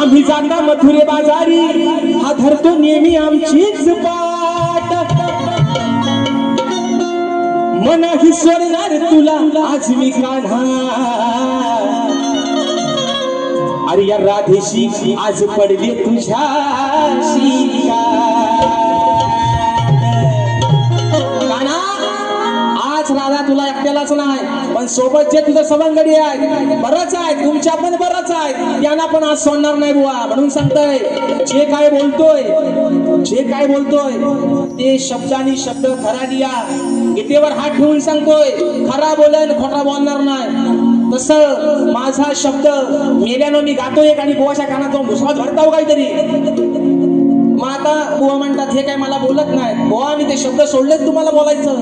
S2: आम्ही जाता मथुरे बाजारी हा धरतो नेहमी आमचीच पाट. मनाही सोडणार तुला आज मी कान्हा अरे या राधेशी आज पडली तुझ्याशी. काना आज राधा तुला एकट्यालाच नाही पण सोबत जे तुझं सवंगडी आहे बरंच आहे तुमच्या पण बरंच आहे त्यांना पण आज सोडणार नाही बुवा. म्हणून सांगतोय जे काय बोलतोय ते शब्दानी शब्द खरा लिया. गीतेवर हात ठेवून सांगतोय खरा बोलन खोटा बोलणार नाही. तसं माझा शब्द मेल्यानं मी गातोय आणि बुवाच्या कानात जाऊन दुसरा धरताव काहीतरी. मग आता बुवा म्हणतात हे काय मला बोलत नाही. बुवा मी ते शब्द सोडलेच तुम्हाला बोलायचं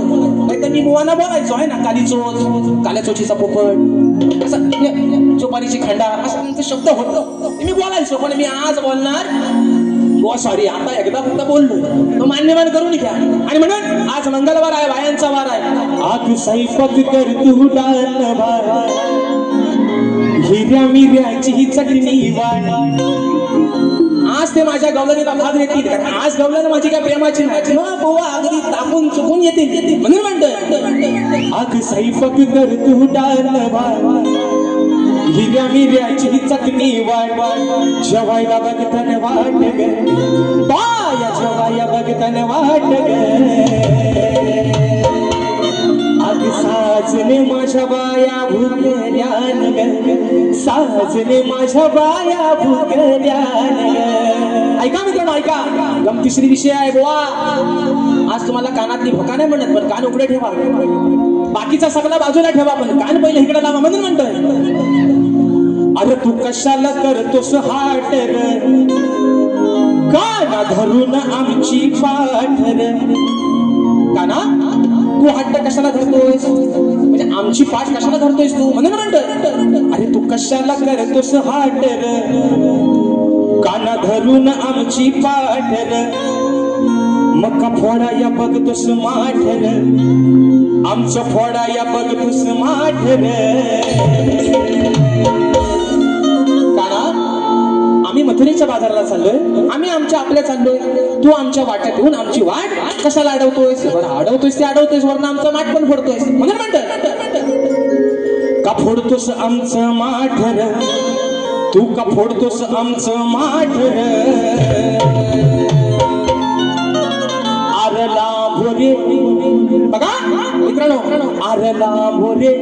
S2: नाही तर मी बुवांना बोलायचो आहे ना कालीचोच काल्या चोचीचा पोपट असं चोपारीची खंडा असं शब्द होतो मी बोलायचो. पण मी आज बोलणार बुवा सॉरी आता एकदा फक्त बोललो तो मान्यमान करून घ्या. आणि म्हणून आज मंगळवार आहे बायांचा वार आहे. आग स्वयंपाक कर तू डाल भार हिऱ्या मिऱ्याची चटणी वाढ. आज आज ते माझ्या गवलनीला भाग येतील, कारण आज गवलन माझी काय प्रेमाची नाही, बुवा अगदी तापून चुकून येतील म्हणून म्हणतोय अग सैफक कर तू डालवा हिऱ्या मिऱ्याची चटणी वाट जेवायला बघताना वाट ग बाया जेवाया बघताना वाट ग अग साजने माझ्या बाया भुकल्यान ग साजने माझ्या बाया भुकल्यान ग. ऐका मित्रांनो ऐका, गमतीशीर विषय आहे बुवा. आज तुम्हाला कानातली भोका नाही म्हणत, पण कान उघडे ठेवा. बाकीचा सगळा बाजूला ठेवा, पण कान पहिले इकडे लावा म्हणून म्हणतोय. अरे तू कशाला करतोस हाट रे काना धरून आमची पाठ रे. काना तू हट्ट कशाला धरतोयस, म्हणजे आमची पाठ कशाला धरतोयस तू म्हणून म्हणतोय. अरे तू कशाला करतोस हाट रे काना धरून आमची पाठ रे मका फोडाया बघतोस माठ रे आमचं फोडाया बघतोस माठ रे. आम्ही मथुरेच्या बाजाराला चाललोय, आम्ही आमच्या आपल्या चाललोय, तू आमच्या वाट्यात येऊन आमची वाट कशाला अडवतोयस. बरं अडवतोयस ते अडवतोयस, वरनं आमचं माठ पण फोडतोयस म्हणून म्हणतोय. का फोडतोस आमचं माठ रे तू का फोडतोस आमचं माठ रे. अरे लांबोरे बघा मित्रांनो, अरे लांबोरे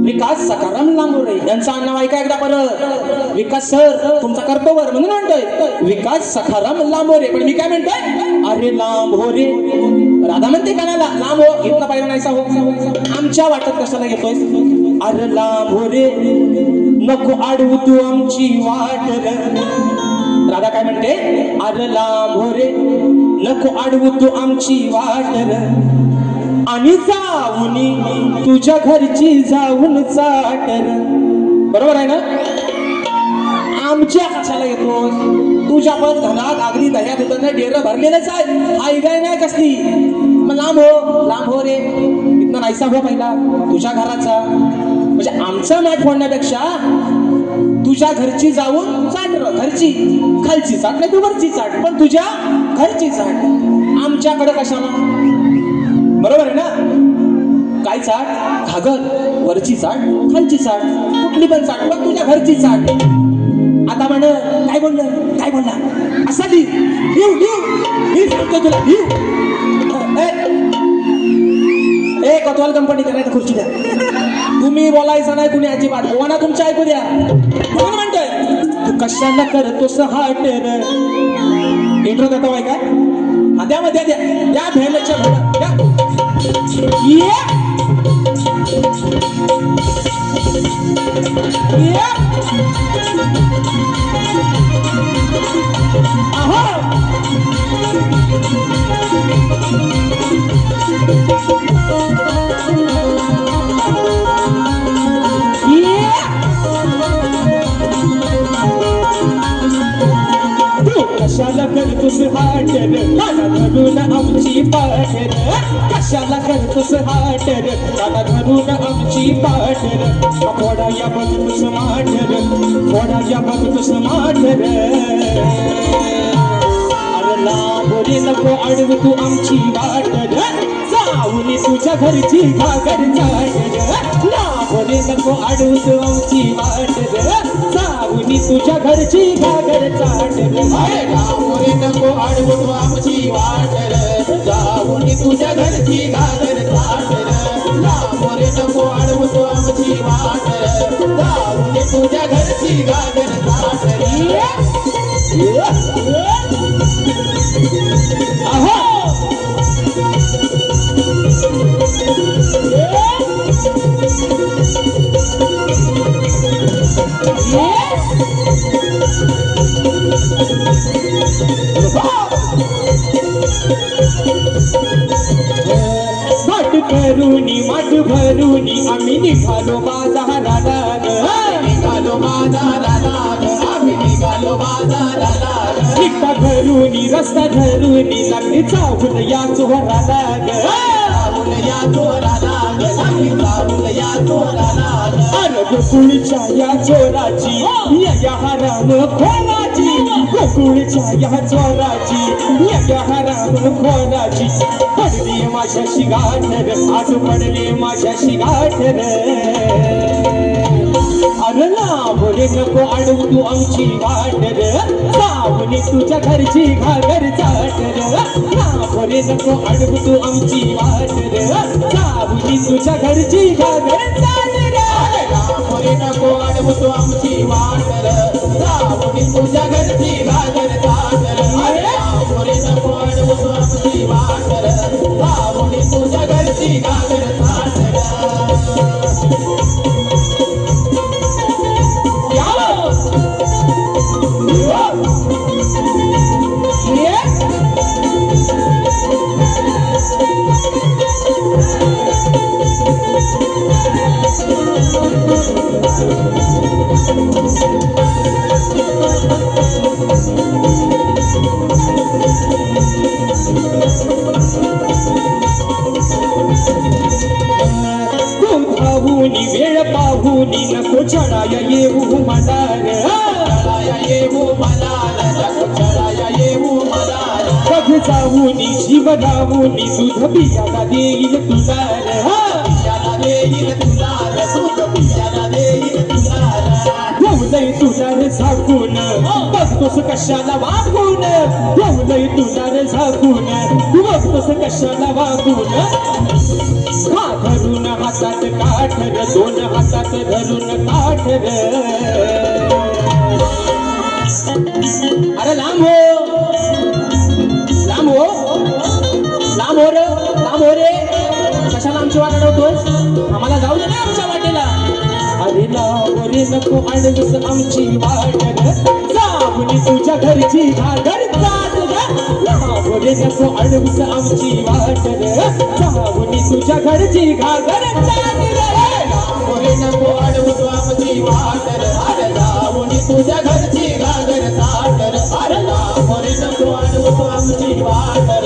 S2: विकास सखाराम लांबोरे यांचं नाव ऐका एकदा परत. विकास सर तुमचा करतो वर म्हणून म्हणतोय विकास सखाराम लांबोरे, पण मी काय म्हणतोय अरे लांबोरे. राधा म्हणते कानाला लांब हो, इथला पाहिजे नाहीसा हो, आमच्या वाटत कशाला घेतोय. अरे लांबोरे नको आडवू तू आमची वाट रे. राधा काय म्हणते अरे लांबोरे नको आडवू तू आमची वाट रे आणि जाऊन तुझ्या घरची जाऊन चाट रे. बरोबर आहे ना. आमच्या कशाला येतो, तुझ्या पण घरात अगदी दह्या दुधानं डेर भरलेलंच आहे, हायगाय नाही कसली. मग लांब हो रे इथनं नाहीसा हो पहिला तुझ्या घराचा, म्हणजे आमचा माठ फोडण्यापेक्षा तुझ्या घरची जाऊन चाट र. घरची खालची चाट नाही तू वरची चाट, पण तुझ्या घरची चाट. आमच्याकडे कशाला. बरोबर आहे ना. काय चाट घागर वरची चाट खालची चाट कुठली पण चाट पण तुझ्या घरची चाट. आता म्हण काय बोलला असा लिहू मी सांगतो तुला ए कथवाल कंपनी करायला खुर्ची द्या. तुम्ही बोलायचं नाही कुणी अजिबात गोवाना तुमच्या ऐकू द्या म्हणून म्हणतोय तू कशाला करतोस हाट रे. इंट्रो देतो आहे काय हा द्या मध्ये द्या भेलच्या कशाला करतोस हाट रे काना धरून आमची पाठ रे. कशाला करतोस हाट रे काना धरून आमची पाठ रे. फोडाया बघतोस माठ रे फोडाया बघतोस माठ रे. अरे लांबोरे नको अडवू तू आमची वाट रे जाऊन तुझ्या घरची घागर चाट रे. लांबोरे नको अडवू तू आमची वाट रे जाऊन तुझ्या घरची घागर चाट रे.
S3: लांबोरे नको अडवू तू आमची वाट रे जाऊन तुझ्या घरची घागर चाट रे. लांबोरे नको अडवू तू आमची वाट रे जाऊन तुझ्या घरची घागर चाट रे.
S2: माठ भरूनी आम्ही निघालो बाजाराला निघता घरूनी रस्ता धरूनी लागली चावून या चोराला
S3: या चोराला लागली चाहूल या चोराला
S2: अरे गोकुळच्या या चोराची या हराम खोराची गोकुळच्या या चोराची या हराम खोराची पडली माझ्याशी गाठर आज पडली माझ्याशी गाठर अरे लांबले नको अडवू तू आमची वाटर सावली तुझ्या घरची घागर चाटर लांबले नको अडवू तू आमची वाटर सावली तुझ्या घरची घागर चाटर
S3: लांबले नको अडवू तू आमची वाटर सावली तुझ्या घरची घागर चाटर लांबले नको अडवू तू आमची वाटर सावली तुझ्या घरची घागर चाटर
S2: वेळ पाहुनी नको चढाया येऊ मदार
S3: चढाया येऊ मलार नको चढाया येऊ मलार
S2: बघ जाऊनी जीव लावूनी दूध पियाला देईल तुझार
S3: पियाला देईल तुलार दूध पियाला देईल तुलार
S2: ठेवलंय तुझार झाकून बघतोस कशाला वागून ठेवलंय तुझार झाकून बघतोस कशाला वागून हा धरून हातात काठर दोन हातात धरून काठर अरे लांब हो लांब हो लांब हो रे लांब हो रे कशाला आमची वाट अडवतोय आम्हाला जाऊ दे ना आमच्या वाटेला अरे लांब रे नको अडवस आमची वाटर सावली तुझ्या घरची घागर चाटर लांब रे नको अडवस आमची वाटर सावली तुझ्या घरची घागर चाटर
S3: लांबले नको अडवू तू आमची वाटर अरे लांबली तुझ्या घरची घागर चाटर अरे लांबले नको अडवू तू आमची वाटर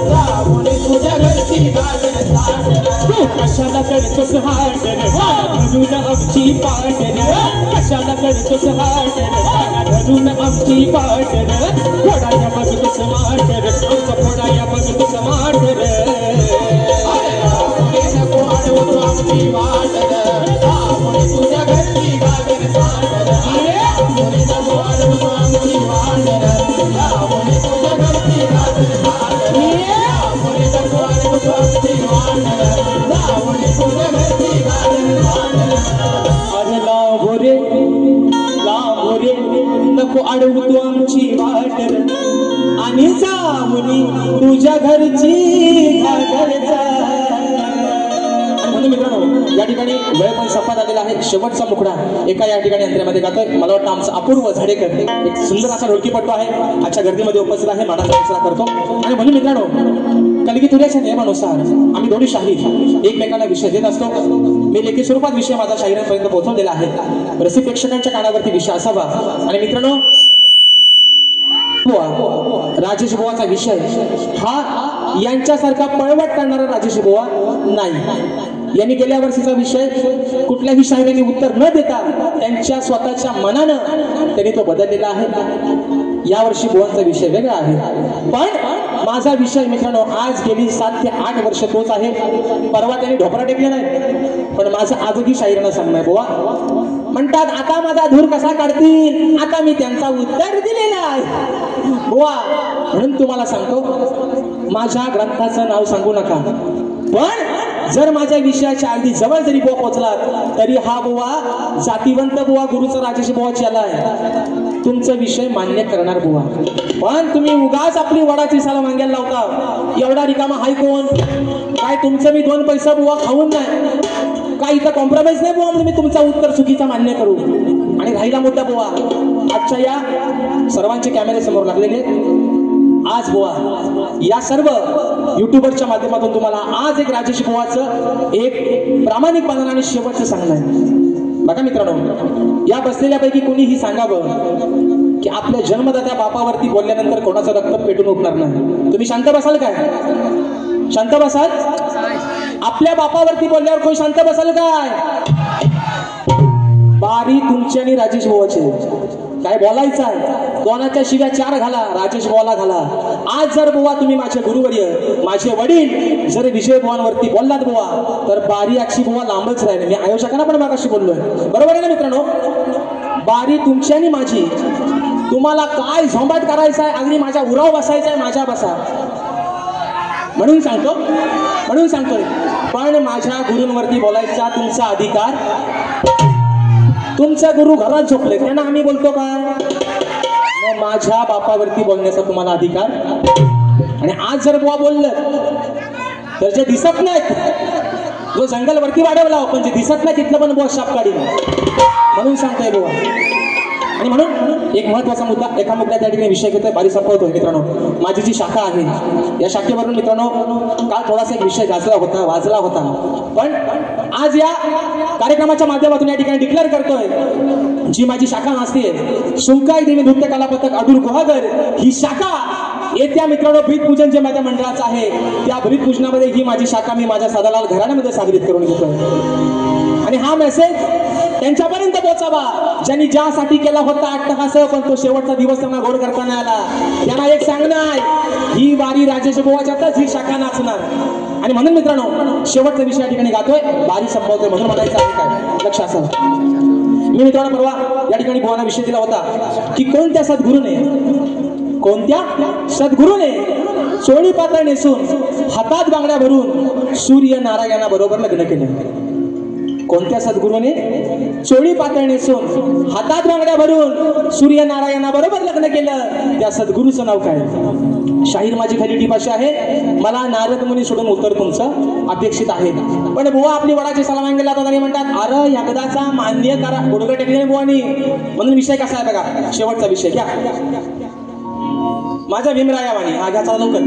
S3: लांबली तुझ्या घरची घागर चाटर
S2: तू कशाला करतोस हाटर धरून आमची पाटर कशाला करतोस हाटर धरून आमची पाटर फोडाया बघतोस माटर आमचा फोडाया बघतोस माटर
S3: अरे लांबले नको अडवू तू आमची वाटर लांबली तुझ्या घरची घागर चाटर अरे लांबले नको अडवू तू आमची वाटर लांबली तुझ्या घरची घागर चाटर लांबले नको अडवू तू आमची वाटर लांबली तुझ्या घरची घागर चाटर
S2: अरे लांब रे नको अडवू तू आमची वाटर आणि जाऊनी तुझ्या घरची घागर म्हणून मित्रांनो या ठिकाणी वेळ पण संपत आलेला आहे शेवटचा मुखडा एका या ठिकाणी अंतरामध्ये गातोय मला वाटतं आमचा अपूर्व झाडेकर एक सुंदर असा ढोलकीपटू आहे आजच्या गर्दीमध्ये उपस्थित आहे मानाचा दसरा करतो आणि म्हणून मित्रांनो कलगीतुऱ्याच्या नियमानुसार आम्ही दोन्ही शाहीर एकमेकांना विषय देत असतो मी लेखी स्वरूपात विषय माझा शाहिरांपर्यंत पोहोचवलेला आहे रसिक प्रेक्षकांच्या कानावरती विषय असावा आणि मित्रांनो राजेश बुवाचा विषय हा यांच्यासारखा पळवट करणारा राजेश बुवा नाही यांनी गेल्या वर्षीचा विषय कुठल्याही शाहिरांनी उत्तर न देता त्यांच्या स्वतःच्या मनानं त्यांनी तो बदललेला आहे यावर्षी बुवांचा विषय वेगळा आहे पण माझा विषय मित्रांनो आज गेली 7 ते 8 वर्ष तोच आहे परवा त्यांनी ढोपरा टेकले नाही पण माझं आजही शाहिरांना सांगणं आहे बुवा म्हणतात आता माझा धूर कसा काढतील आता मी त्यांचा उत्तर दिलेला आहे बुवा म्हणून तुम्हाला सांगतो माझ्या ग्रंथाचं नाव सांगू नका पण जर माझ्या विषयाच्या अगदी जवळ जरी बुवा पोहोचला तरी हा बुवा जातीवंत बुवा गुरुचा राजेश बुवाची आला आहे तुमचा विषय मान्य करणार बुवा पण तुम्ही उगाच आपली वडाची साला मांग्याला लावता एवढा रिकामा हाय कोण काय तुमचं मी 2 पैसा बुवा खाऊन नाही काय इथं कॉम्प्रोमाइज नाही बुवा म्हणजे मी तुमचा उत्तर चुकीचा मान्य करू आणि राहिला मुद्दा बुवा आजच्या या सर्वांचे कॅमेरे समोर लागलेले आज बुवा या सर्व युट्यूबरच्या माध्यमातून तुम्हाला आज एक राजेश बुवाचं एक प्रामाणिकपणाने आणि शेवटचं सांगणं आहे बघा मित्रांनो या बसलेल्यापैकी कोणीही सांगावं की आपल्या जन्मदात्या बापावरती बोलल्यानंतर कोणाचं रक्त पेटून उठणार नाही तुम्ही शांत बसाल काय शांत बसाल आपल्या बापावरती बोलल्यावर कोण शांत बसाल काय? बारी तुमची आणि राजेश भावाची. काय बोलायचं आहे? दोनाच्या शिव्या 4 घाला, राजेश भावाला घाला. आज जर बुवा तुम्ही माझे गुरुवर्य, माझे वडील जर विजय भावांवरती बोललात बुवा, तर बारी अक्षी बुवा लांबच राहिले. मी आयोजकांना पण मागाशी बोललोय, बरोबर आहे ना मित्रांनो? बारी तुमची आणि माझी. तुम्हाला काय झोंबाट करायचा आहे, अगदी माझ्या उराव बसायचा आहे, माझ्या बसा. म्हणून सांगतोय पण माझ्या गुरूंवरती बोलायचा तुमचा अधिकार. तुमचा गुरु घरात झोपले त्यांना आम्ही बोलतो काय? मग माझ्या बापावरती बोलण्याचा तुम्हाला अधिकार. आणि आज जर बुवा बोललं तर जे दिसत नाहीत, जो जंगल वरती वाढवला पण जे दिसत नाही तिथलं पण बुवा शाप काढी. म्हणून सांगतोय बुवा. आणि म्हणून एक महत्वाचा मुद्दा, एका मुद्द्यात त्या ठिकाणी विषय घेतोय, बारी संपवतोय मित्रांनो. माझी जी शाखा आहे या शाखेवरून मित्रांनो काल थोडासा एक विषय वाजला होता. पण आज या कार्यक्रमाच्या माध्यमातून या ठिकाणी डिक्लेअर करतोय, जी माझी शाखा असते सुंकाई देवी नृत्य कला पथक अडूर गुहागर, ही शाखा येत्या मित्रांनो ब्रीदपूजन जे माझ्या मंडळाचं आहे त्या ब्रीदपूजनामध्ये ही माझी शाखा मी माझ्या सादालाल घराण्यामध्ये साजरीत करून घेतोय. आणि हा मेसेज त्यांच्यापर्यंत पोहोचावा ज्यांनी ज्यासाठी केला होता अट्टहास, पण तो शेवटचा दिवस त्यांना गोड करता नाही आला. त्यांना एक सांगणं आहे, ही वारी राजेश बुवाच्यातच ही शाखा नाचणार. आणि म्हणून मित्रांनो शेवटचा विषय या ठिकाणी गातोय, बारी संपवतोय म्हणून म्हणायचं आहे काय? लक्ष असावं. मी मित्रांनो परवा या ठिकाणी बुवांना विषय दिला होता की कोणत्या सद्गुरूने चोळी पातळ नेसून हातात बांगड्या भरून सूर्य नारायणा बरोबर लग्न केलं. कोणत्या सद्गुरूने चोळी पातळ नेसून हातात बांगड्या भरून सूर्य नारायणा बरोबर लग्न केलं, त्या सद्गुरूचं नाव काय? शाहीर माझी खाली टीप अशी आहे, मला नारद मुनी सोडून उत्तर तुमचं अपेक्षित आहे. पण बुवा आपली वडाची सलाम मागायला जातात आणि म्हणतात अरे एकदाचा मान्य करा, गुडघे टेकले बुवानी. म्हणून विषय कसा आहे बघा, शेवटचा विषय घ्या माझा भीमरायावानी. हा घ्या, चला लवकर.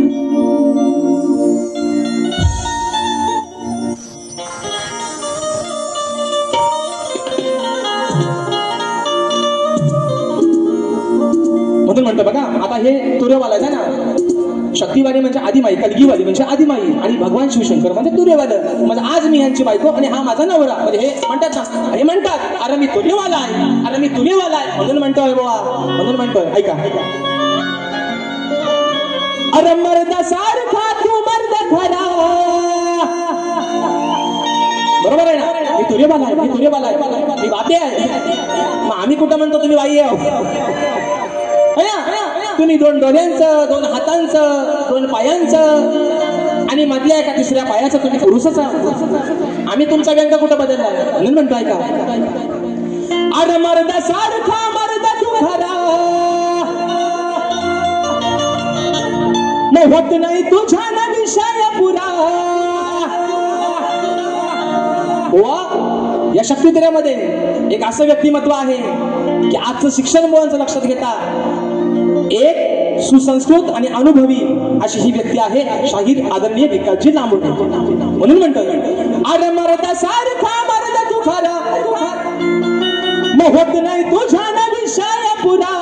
S2: म्हणून म्हणतो बघा, आता हे तुर्यवाला आहे ना, शक्तिवाली म्हणजे आदिमाई, कलगीवाली म्हणजे आदिमाई आणि भगवान शिवशंकर म्हणजे तुर्यवालं. म्हणजे आज मी यांची बायको आणि हा माझा नवरा. म्हणजे हे म्हणतात ना, हे म्हणतात अरे मी तुर्यवाला आहे, अरे मी तुर्यवाला आहे. म्हणून म्हणतोय बुवा, म्हणून म्हणतोय ऐका. अरे मर्द सारखा तू मर्द खरा. बरोबर आहे ना? मी तुर्यवाला आहे, मी तुर्यवाला आहे, मी बाते आहे. मग आम्ही कुठं म्हणतो तुम्ही बाई आहे? तुम्ही 2 डोळ्यांचं, 2 हातांचं, 2 पायांचं आणि मधल्या एका 3ऱ्या पायाचं तुम्ही पुरुषच आहात. आम्ही तुमचा व्यंग कुठं बदलला म्हणून म्हणतोय का? अरे मर्द सारखा मर्द तू खरा, मग होत नाही तुझ्या ना विषय पुरा. या शक्तिधऱ्यामध्ये एक असं व्यक्तिमत्व आहे की आजचं शिक्षण मुलांचं लक्षात घेता एक सुसंस्कृत आणि अनुभवी अशी ही व्यक्ती आहे, शाहीर आदरणीय विकासजी लांबोटे. म्हणून म्हणतोय अरे मर्द सारखा मर्द तू खरा, मग होत नाही तुझ्या ना विषय पुरा.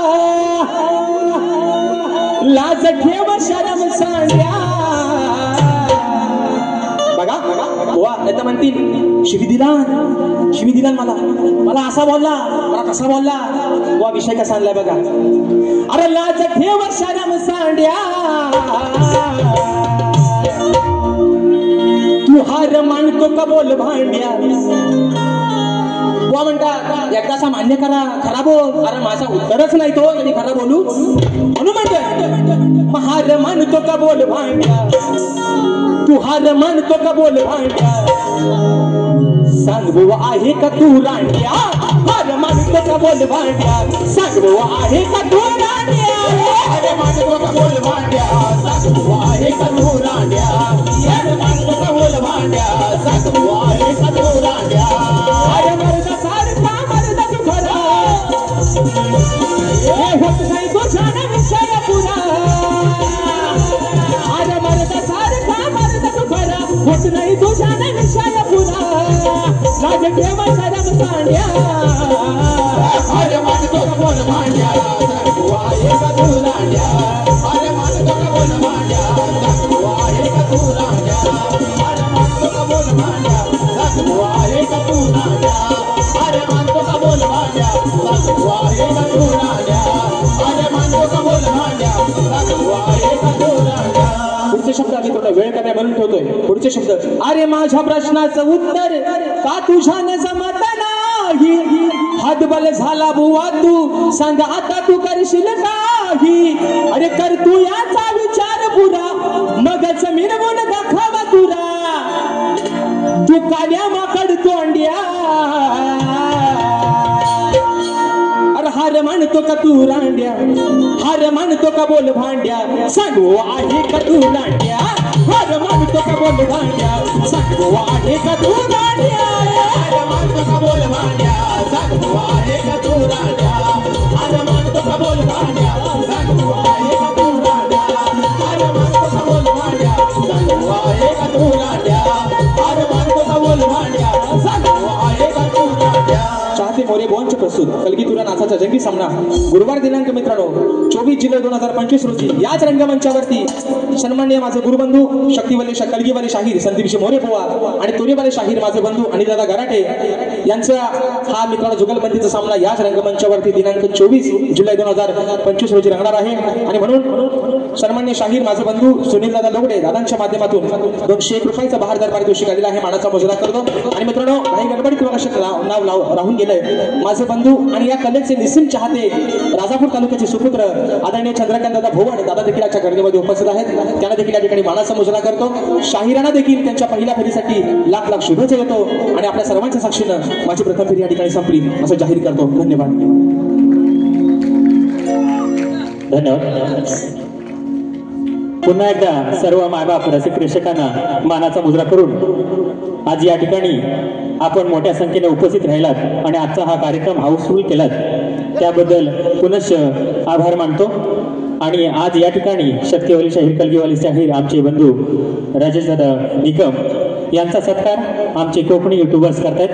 S2: लाज ठेव शरम सांड्या. बघा बुवा नाही तर म्हणतील शिवी दिला मला असा बोलला, मला कसा बोलला. बुवा विषय कसा आणलाय बघा. अरे लाज ठेव शरम सांड्या, तू हार मानतो का बोल भांड्या. बुवा म्हणतात एकदाचा मान्य करा, खरा बोल. अरे माझा उत्तरच नाही तो आणि खरा बोलू म्हणून म्हणतोय हार मानतो का बोल भांड्या, तू हार मानतो का बोल भांड्या. सांग बुवा आहे का तू रांड्या, हार मानतो का बोल भांड्या. सांग बुवा आहे का तू रांड्या,
S3: अरे मानतो का बोल भांड्या. सांग बुवा आहे का तू रांड्या, अरे मानतो का बोल भांड्या. सांग बुवा आहे का तू रांड्या.
S2: अरे मर्द सारखा मर्द तू खरा, हे होत नाही तुझ्या ना विषय पुरा. अरे मर्द सारखा मर्द तू खरा, होत नाही तुझ्या ना विषय पुरा. लाज ठेव शरम सांड्या,
S3: अरे मानतो का बोल भांड्या. सांग बुवा आहे का तू रांड्या, अरे मानतो का बोल भांड्या. सांग बुवा आहे का तू रांड्या, अरे मानतो का बोल
S2: वेळ कमी म्हणून ठेवतोय पुढचे शब्द. अरे माझ्या प्रश्नाचं उत्तर का तुझ्याने जमत नाही, हातबल झाला बुवा तू सांग आता तू करशील काही. अरे कर तू याचा विचार पुरा मगच मिरवून दाखवा तुरा, तू काल्या माकड तोंड्या. अरे हार म्हणतो का तू रांड्या, हार म्हणतो का बोल भांड्या, सांगू आहे का तू रांड्या. हार म्हणतो का बोल भांड्या, सांगू आहे का तू रांड्या.
S3: हार म्हणतो का बोल भांड्या, सांगू आहे का तू रांड्या. हार म्हणतो का बोल भांड्या, सांगू आहे का तू रांड्या. हार म्हणतो का बोल भांड्या, सांगू आहे का तू रांड्या. हार म्हणतो का बोल भांड्या, सांगू आहे का तू रांड्या.
S2: चाहते मोरे बोंच प्रस्तुत कलगी तुरा नाचाचा जंगी सामना गुरुवार दिनांक मित्रांनो 24 जुलै 2025 रोजी याच रंगमंचावरती सन्माननीय माझे गुरुबंधू शक्तिवाले कलगीवाले शाहीर संदीपजी मोरे बुवा आणि तोरेवाले शाहीर माझे बंधू आणि दादा गराटे यांचा हा मित्रांनो जुगलबंदीचा सामना याच रंगमंचावरती दिनांक 24 जुलै 2025 रोजी रंगणार आहे. आणि म्हणून सन्माननीय शाहीर माझे बंधू सुनील दादा लोगडे दादांच्या माध्यमातून 201 रुपयाचा बहार दरबार दिवशी आलेला आहे मानाचा मुजरा करतो. आणि मित्रांनो काही गडबडीत नाव राहून गेलंय माझे बंधू आणि या कलेचे निस्सीम चाहते राजापूर तालुक्याचे सुपुत्र आदरणीय चंद्रकांत दादा भोवण दादा देखील आजच्या गर्दीमध्ये उपस्थित आहेत. त्यांना देखील या ठिकाणी मानाचा मुजरा करतो. शाहिरांना देखील त्यांच्या पहिल्या फेरीसाठी लाख लाख शुभेच्छा देतो आणि आपल्या सर्वांच्या साक्षीनं माझी प्रथम फेरी या ठिकाणी संपली असं जाहीर करतो. धन्यवाद.
S4: धन्यवाद. पुन्हा एकदा सर्व मायबाप रसिक प्रेक्षकांना मानाचा मुजरा करून आज या ठिकाणी आपण मोठ्या संख्येने उपस्थित राहिलात आणि आजचा हा कार्यक्रम हाऊसफुल केलात त्याबद्दल पुनश्च आभार मानतो. आणि आज या ठिकाणी शक्तिवाली शाहीर कलगीवाली शाहीर आमचे बंधू राजेश दादा निकम यांचा सत्कार आमचे कोकणी युट्यूबर्स करतायत.